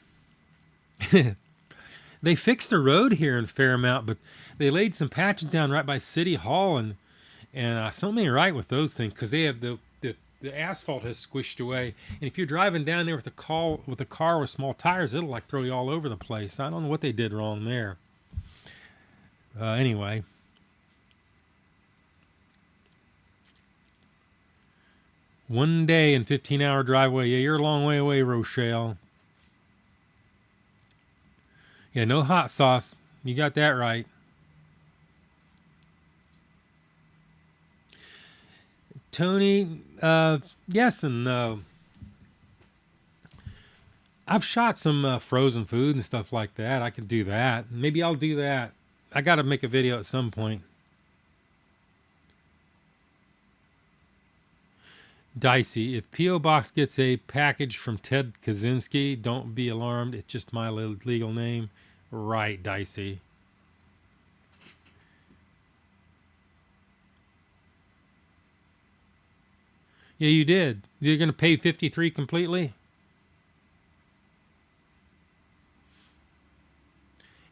They fixed the road here in Fairmount, but they laid some patches down right by City Hall, and something ain't right with those things because they have the asphalt has squished away, and if you're driving down there with a car with small tires, it'll like throw you all over the place. I don't know what they did wrong there. Anyway, one day and 15-hour driveway. Yeah, you're a long way away, Rochelle. Yeah, no hot sauce. You got that right. Tony, yes and no. I've shot some frozen food and stuff like that. I can do that. Maybe I'll do that. I got to make a video at some point. Dicey, if P.O. Box gets a package from Ted Kaczynski, don't be alarmed. It's just my legal name. Right, Dicey. Yeah, you did. You're going to pay 53 completely?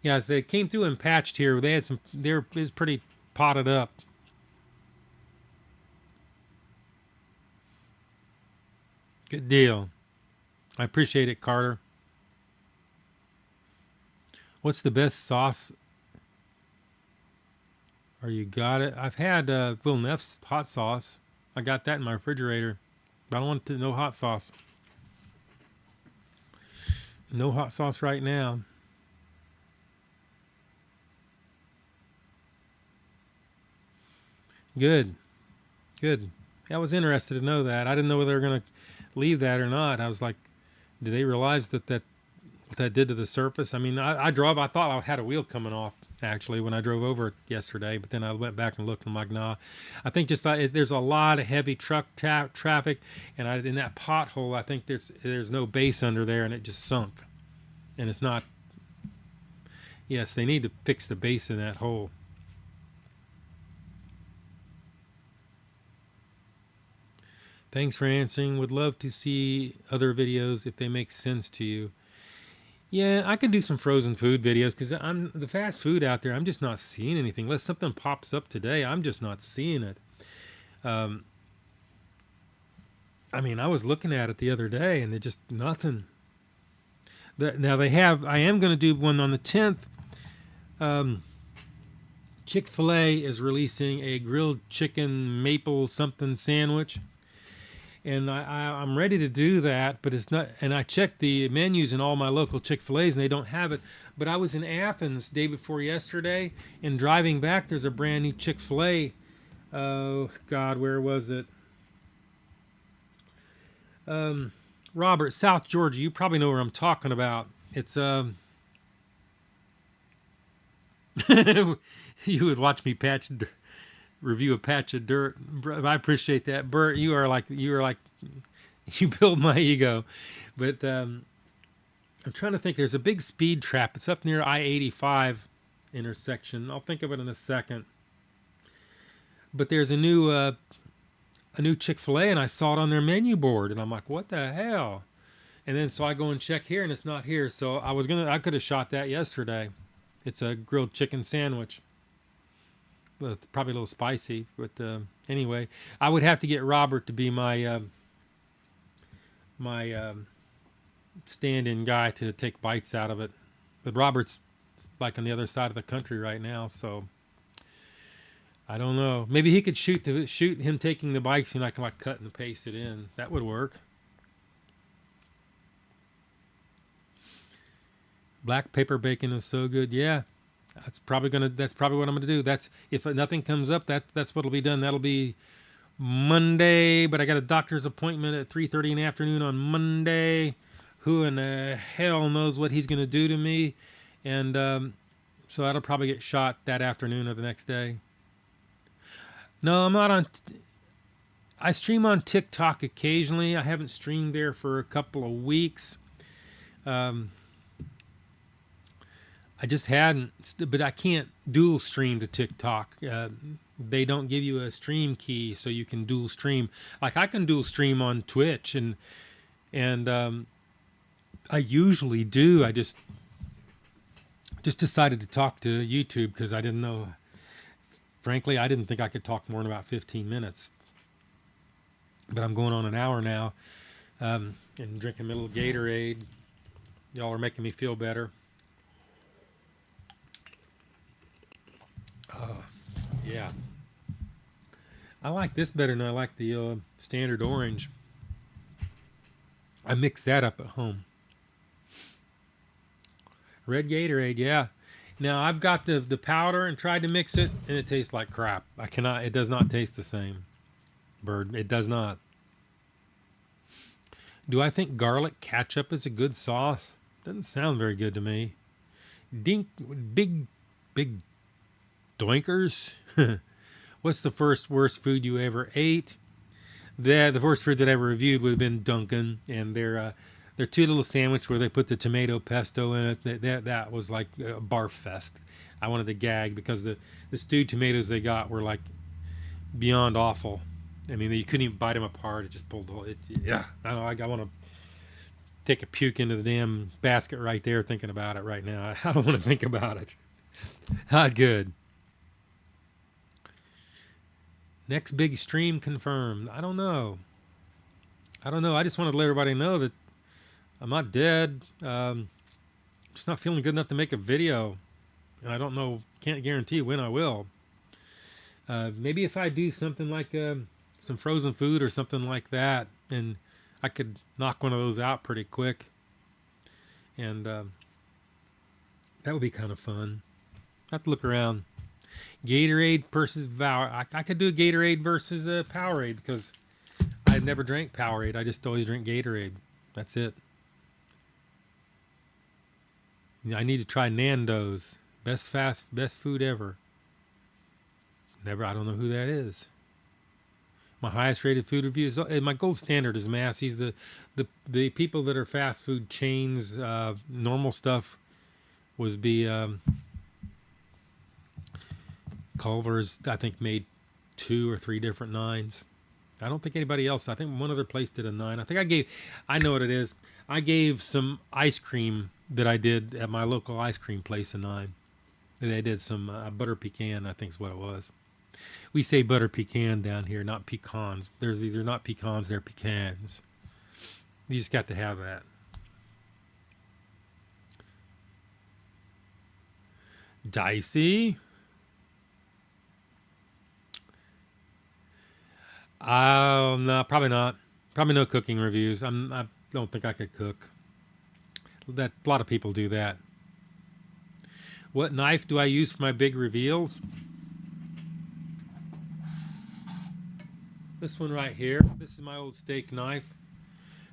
Yeah, so they came through and patched here. They had it was pretty potted up. Good deal. I appreciate it, Carter. What's the best sauce? Or you got it? I've had Will Neff's hot sauce. I got that in my refrigerator. But I don't want no hot sauce. No hot sauce right now. Good. Good. I was interested to know that. I didn't know whether they were going to leave that or not. I was like, do they realize that what that did to the surface? I mean, I thought I had a wheel coming off actually when I drove over yesterday, but then I went back and looked and I'm like, nah. I think just there's a lot of heavy truck traffic, and in that pothole, I think there's no base under there, and it just sunk, and it's not. Yes, they need to fix the base in that hole. Thanks for answering. Would love to see other videos if they make sense to you. Yeah, I can do some frozen food videos because I'm the fast food out there. I'm just not seeing anything. Unless something pops up today, I'm just not seeing it. Um, I mean, I was looking at it the other day, and it just nothing. Now they have. I am going to do one on the 10th. Chick-fil-A is releasing a grilled chicken maple something sandwich, and I'm ready to do that, but it's not. And I checked the menus in all my local Chick-fil-A's, and they don't have it. But I was in Athens day before yesterday, and driving back, there's a brand new Chick-fil-A. Oh God, where was it? Robert, South Georgia. You probably know where I'm talking about. It's you would watch me review a patch of dirt. I appreciate that, Bert. You are like you build my ego. But I'm trying to think. There's a big speed trap. It's up near I-85 intersection. I'll think of it in a second. But there's a new Chick-fil-A, and I saw it on their menu board, and I'm like, what the hell? And then so I go and check here, and it's not here. So I could have shot that yesterday. It's a grilled chicken sandwich. Probably a little spicy, but anyway, I would have to get Robert to be my stand-in guy to take bites out of it. But Robert's like on the other side of the country right now, so I don't know. Maybe he could shoot him taking the bites, and I can like cut and paste it in. That would work. Black pepper bacon is so good. Yeah, that's probably what I'm gonna do. That's if nothing comes up. That's what'll be done. That'll be Monday. But I got a doctor's appointment at 3:30 in the afternoon on Monday. Who in the hell knows what he's gonna do to me? And so that'll probably get shot that afternoon or the next day. No, I'm not on. I stream on TikTok occasionally. I haven't streamed there for a couple of weeks. I just hadn't, but I can't dual stream to TikTok. They don't give you a stream key, so you can dual stream. Like I can dual stream on Twitch, and I usually do. I just decided to talk to YouTube because I didn't know. Frankly, I didn't think I could talk more than about 15 minutes. But I'm going on an hour now, and drinking a little Gatorade. Y'all are making me feel better. Yeah. I like this better than I like the standard orange. I mix that up at home. Red Gatorade, yeah. Now I've got the powder and tried to mix it, and it tastes like crap. It does not taste the same. Bird, it does not. Do I think garlic ketchup is a good sauce? Doesn't sound very good to me. Big doinkers. What's the worst food you ever ate? The worst food that I ever reviewed would have been Dunkin', and their two little sandwich where they put the tomato pesto in it. That was like a barf fest. I wanted to gag because the stewed tomatoes they got were like beyond awful. I mean, you couldn't even bite them apart. It just pulled the whole. Yeah, I know. I want to take a puke into the damn basket right there thinking about it right now. I don't want to think about it. Not good. Next big stream confirmed. I don't know. I just wanted to let everybody know that I'm not dead. Just not feeling good enough to make a video. And I don't know, can't guarantee when I will. Maybe if I do something like some frozen food or something like that, and I could knock one of those out pretty quick. And that would be kind of fun. I have to look around. Gatorade versus Powerade. I could do a Gatorade versus a Powerade because I've never drank Powerade. I just always drink Gatorade. That's it. I need to try Nando's. Best food ever. I don't know who that is. My highest rated food reviews. My gold standard is Massey's. The people that are fast food chains, normal stuff was Culver's, I think, made 2 or 3 different 9s. I don't think anybody else. I think one other place did a 9. I know what it is. I gave some ice cream that I did at my local ice cream place a 9. They did some butter pecan, I think is what it was. We say butter pecan down here, not pecans. There's either not pecans, they're pecans. You just got to have that. Dicey. No, probably not. Probably no cooking reviews. I don't think I could cook. That a lot of people do that. What knife do I use for my big reveals? This one right here. This is my old steak knife,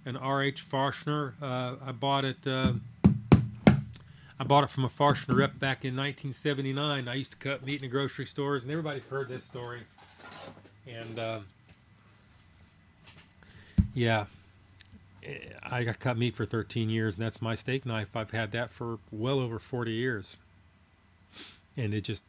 an R.H. Forstner. I bought it. I bought it from a Forstner rep back in 1979. I used to cut meat in the grocery stores, and everybody's heard this story. And yeah, I got cut meat for 13 years, and that's my steak knife. I've had that for well over 40 years. And it just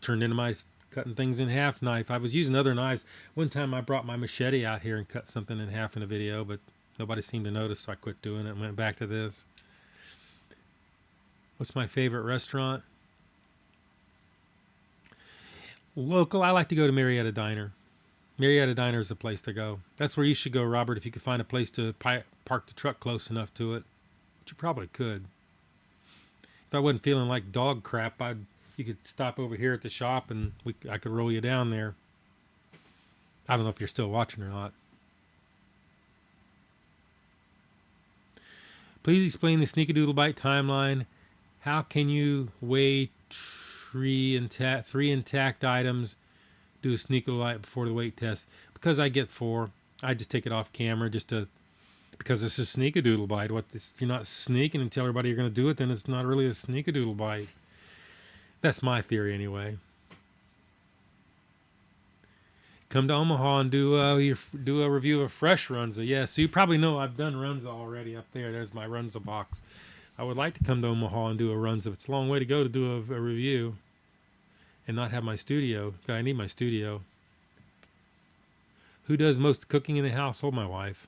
turned into my cutting things in half knife. I was using other knives. One time I brought my machete out here and cut something in half in a video, but nobody seemed to notice, so I quit doing it and went back to this. What's my favorite restaurant? Local, I like to go to Marietta Diner. Marietta Diner is the place to go. That's where you should go, Robert, if you could find a place to park the truck close enough to it. Which you probably could. If I wasn't feeling like dog crap, you could stop over here at the shop and I could roll you down there. I don't know if you're still watching or not. Please explain the Sneakadoodle Bite timeline. How can you weigh three intact items, do a Sneakadoodle Bite before the weight test? Because I get 4. I just take it off camera because it's a Sneakadoodle Bite. If you're not sneaking and tell everybody you're going to do it, then it's not really a Sneakadoodle Bite. That's my theory anyway. Come to Omaha and do a review of fresh Runza. Yeah, so you probably know I've done Runza already up there. There's my Runza box. I would like to come to Omaha and do a Runza. It's a long way to go to do a review and not have my studio. I need my studio. Who does most cooking in the household? My wife.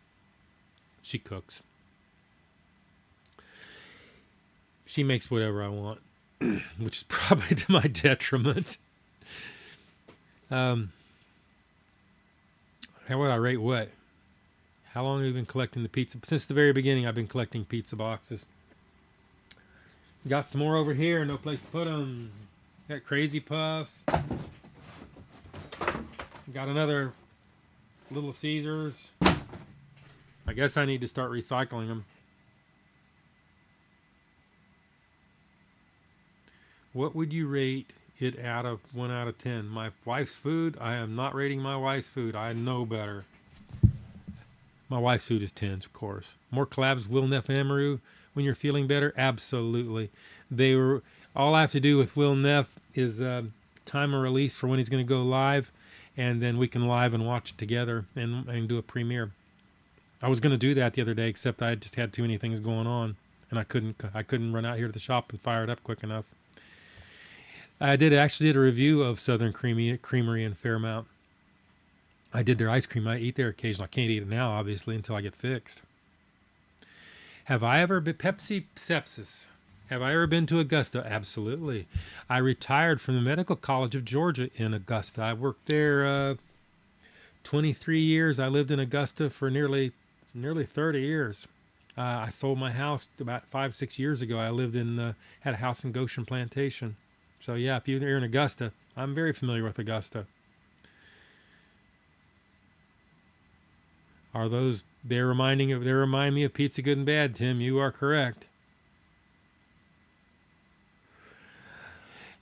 She cooks. She makes whatever I want, which is probably to my detriment. How would I rate what? How long have you been collecting the pizza? Since the very beginning, I've been collecting pizza boxes. Got some more over here. No place to put them. Got Crazy Puffs. Got another Little Caesars. I guess I need to start recycling them. What would you rate it out of 1 out of 10? My wife's food? I am not rating my wife's food. I know better. My wife's food is 10s, of course. More collabs, Will Neff and Amaru when you're feeling better? Absolutely. All I have to do with Will Neff is time of release for when he's going to go live, and then we can live and watch it together and do a premiere. I was going to do that the other day, except I just had too many things going on, and I couldn't run out here to the shop and fire it up quick enough. I actually did a review of Southern Creamery in Fairmount. I did their ice cream. I eat there occasionally. I can't eat it now, obviously, until I get fixed. Have I ever been Pepsi sepsis? Have I ever been to Augusta? Absolutely. I retired from the Medical College of Georgia in Augusta. I worked there 23 years. I lived in Augusta for nearly 30 years. I sold my house about 5-6 years ago. I had a house in Goshen Plantation. So yeah, if you're in Augusta, I'm very familiar with Augusta. They remind me of Pizza Good and Bad, Tim. You are correct.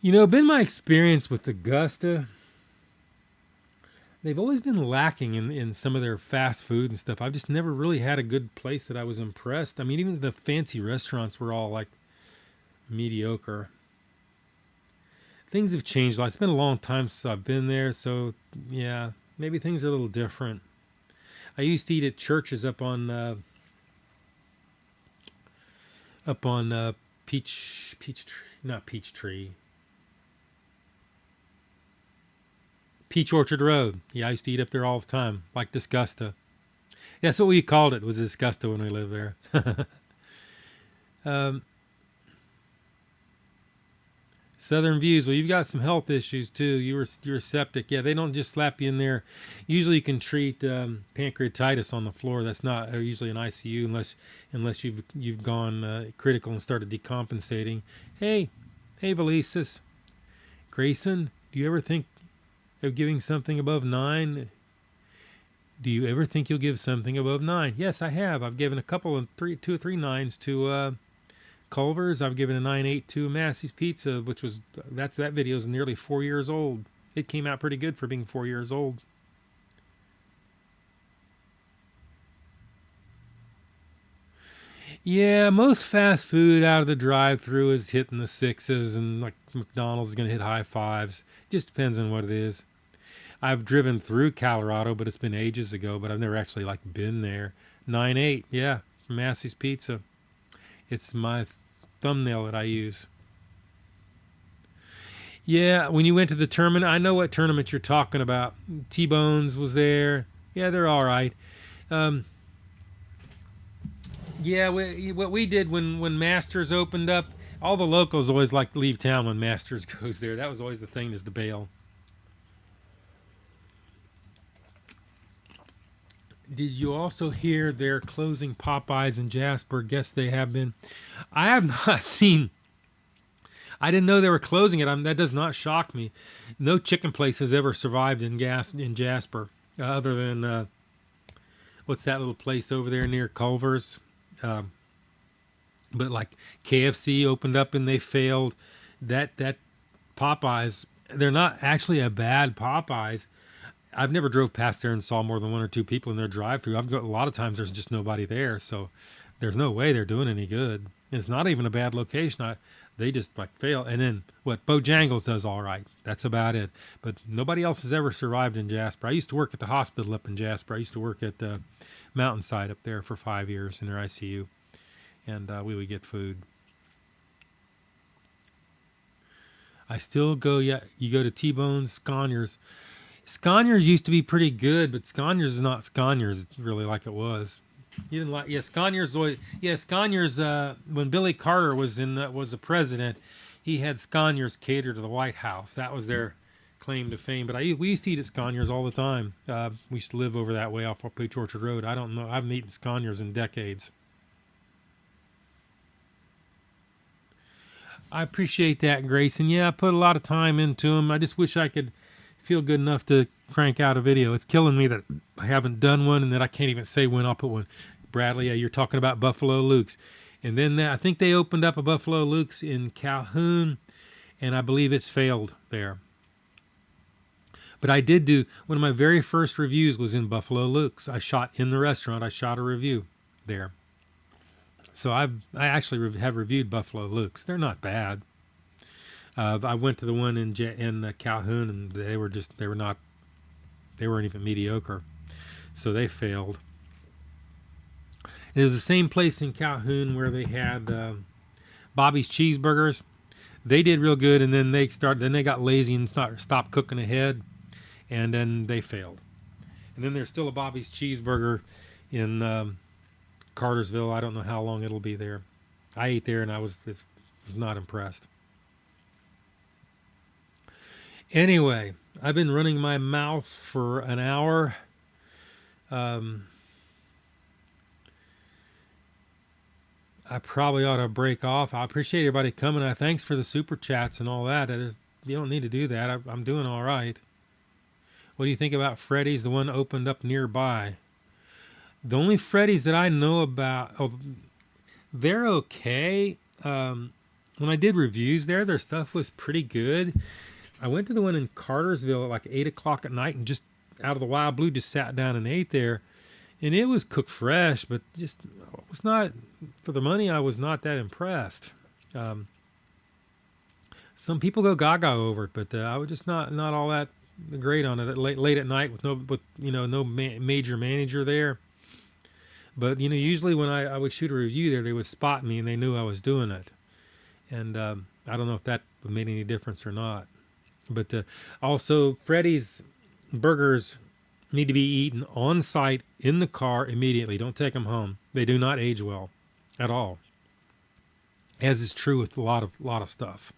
Been my experience with Augusta. They've always been lacking in some of their fast food and stuff. I've just never really had a good place that I was impressed. I mean, even the fancy restaurants were all like mediocre. Things have changed a lot. It's been a long time since I've been there, so yeah, maybe things are a little different. I used to eat at churches up on Peach Orchard Road. Yeah, I used to eat up there all the time, like Disgusta. That's what we called it. Was Disgusto when we lived there. um, Southern Views. Well, you've got some health issues too. You're septic. Yeah, they don't just slap you in there. Usually, you can treat pancreatitis on the floor. That's not usually an ICU unless you've gone critical and started decompensating. Hey, Valisis, Grayson, do you ever think of giving something above 9? Do you ever think you'll give something above 9? Yes, I have. I've given a couple of 2 or 3 9s to Culver's. I've given a 9.8 to Massey's Pizza, which was that video is nearly 4 years old. It came out pretty good for being 4 years old. Yeah, most fast food out of the drive-through is hitting the 6s, and like McDonald's is going to hit high 5s. Just depends on what it is. I've driven through Colorado, but it's been ages ago. But I've never actually like been there. 9.8, yeah, Massey's Pizza. It's my thumbnail that I use. Yeah, when you went to the tournament, I know what tournament you're talking about. T-Bones was there. Yeah, they're all right. Yeah, what we did when Masters opened up, all the locals always like to leave town when Masters goes there. That was always the thing, is to bail. Did you also hear they're closing Popeyes in Jasper? Guess they have been. I have not seen. I didn't know they were closing it. That does not shock me. No chicken place has ever survived in Jasper, other than what's that little place over there near Culver's? But like KFC opened up and they failed. That Popeyes, they're not actually a bad Popeyes. I've never drove past there and saw more than 1 or 2 people in their drive-through. I've got a lot of times there's just nobody there, so there's no way they're doing any good. It's not even a bad location. They just like fail. And then what Bojangles does all right. That's about it. But nobody else has ever survived in Jasper. I used to work at the hospital up in Jasper. I used to work at the Mountainside up there for 5 years in their ICU, and we would get food. I still go. Yeah, you go to T-Bone's, Sconyers. Sconyers used to be pretty good, but Sconyers is not Sconyers really like it was. You didn't like, yeah, Sconyers. Yeah, Sconyers. When Billy Carter was the president, he had Sconyers cater to the White House. That was their claim to fame. But we used to eat at Sconyers all the time. We used to live over that way off Page Orchard Road. I don't know. I haven't eaten Sconyers in decades. I appreciate that, Grayson. Yeah, I put a lot of time into them. I just wish I could feel good enough to crank out a video. It's killing me that I haven't done one and that I can't even say when I'll put one. Bradley, yeah, you're talking about Buffalo Luke's. And then I think they opened up a Buffalo Luke's in Calhoun, and I believe it's failed there. But I did do, one of my very first reviews was in Buffalo Luke's. I shot in the restaurant. I shot a review there. So I actually have reviewed Buffalo Luke's. They're not bad. I went to the one in Calhoun, and they weren't even mediocre. So they failed. It was the same place in Calhoun where they had Bobby's Cheeseburgers. They did real good, and then they got lazy and stopped cooking ahead, and then they failed. And then there's still a Bobby's Cheeseburger in Cartersville. I don't know how long it'll be there. I ate there, and I was not impressed. Anyway, I've been running my mouth for an hour. I probably ought to break off. I appreciate everybody coming. Thanks for the super chats and all that. You don't need to do that. I'm doing all right. What do you think about Freddy's, the one opened up nearby? The only Freddy's that I know about, they're okay. When I did reviews there, their stuff was pretty good. I went to the one in Cartersville at like 8 o'clock at night and just out of the wild blue just sat down and ate there. And it was cooked fresh, but just was not, for the money, I was not that impressed. Some people go gaga over it, but I was just not all that great on it late at night with no major manager there. But usually when I would shoot a review there, they would spot me and they knew I was doing it. And I don't know if that made any difference or not. But also Freddy's burgers need to be eaten on site in the car immediately. Don't take them home. They do not age well at all, as is true with a lot of stuff.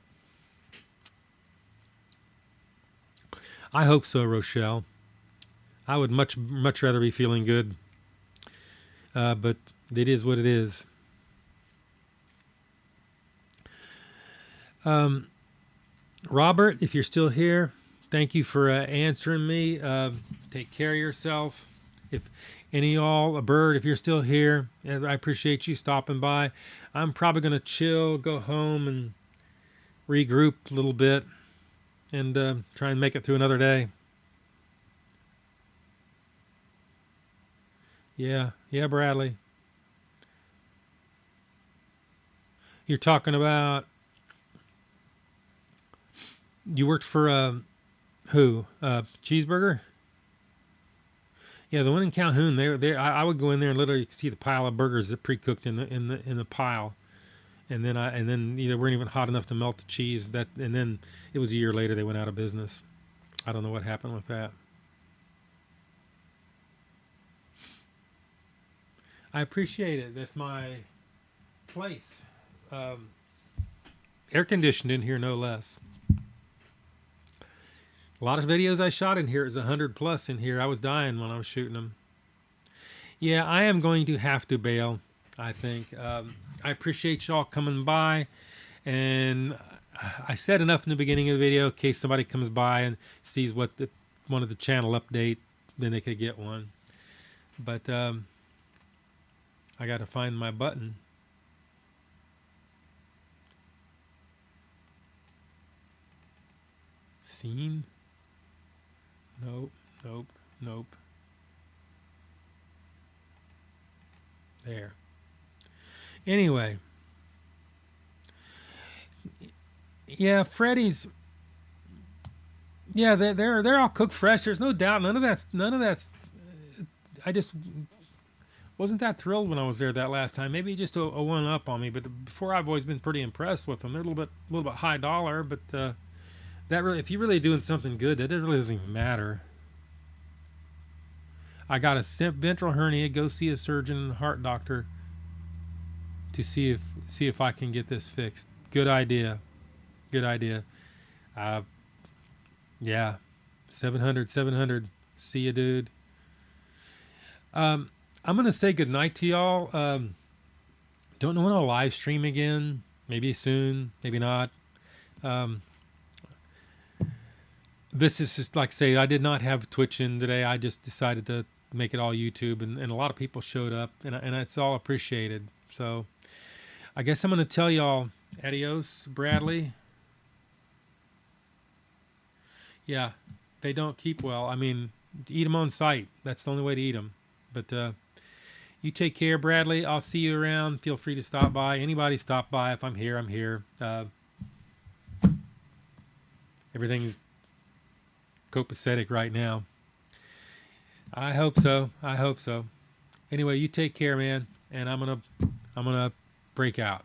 I hope so, Rochelle. I would much rather be feeling good, but it is what it is. Robert, if you're still here, thank you for answering me. Take care of yourself. If any of y'all, a bird, if you're still here, I appreciate you stopping by. I'm probably going to chill, go home, and regroup a little bit, and try and make it through another day. Yeah, Bradley. You're talking about you worked for who? Cheeseburger? Yeah, the one in Calhoun. I would go in there and literally see the pile of burgers that pre-cooked in the pile, and then they weren't even hot enough to melt the cheese. And then it was a year later they went out of business. I don't know what happened with that. I appreciate it. That's my place. Air conditioned in here, no less. A lot of videos I shot in here is 100 plus in here. I was dying when I was shooting them. Yeah, I am going to have to bail, I think. I appreciate y'all coming by. And I said enough in the beginning of the video in case somebody comes by and sees what wanted the channel update, then they could get one. But I got to find my button. Scene? Nope. There. Anyway. Yeah, Freddy's. Yeah, they're all cooked fresh. There's no doubt. None of that's. I just wasn't that thrilled when I was there that last time. Maybe just a one up on me. But before, I've always been pretty impressed with them. They're a little bit high dollar, but that really, if you're really doing something good, that really doesn't even matter. I got a ventral hernia. Go see a surgeon and heart doctor to see if I can get this fixed. Good idea. Yeah, 700. See you, dude. I'm gonna say goodnight to y'all. Don't know when I'll live stream again. Maybe soon, maybe not. This is just like, say, I did not have Twitch in today. I just decided to make it all YouTube, and a lot of people showed up, and it's all appreciated. So I guess I'm going to tell y'all adios, Bradley. Yeah, they don't keep well. I mean, eat them on site. That's the only way to eat them. But you take care, Bradley. I'll see you around. Feel free to stop by. Anybody stop by. If I'm here, I'm here. Everything's copacetic right now. I hope so. Anyway, you take care, man, and I'm gonna break out.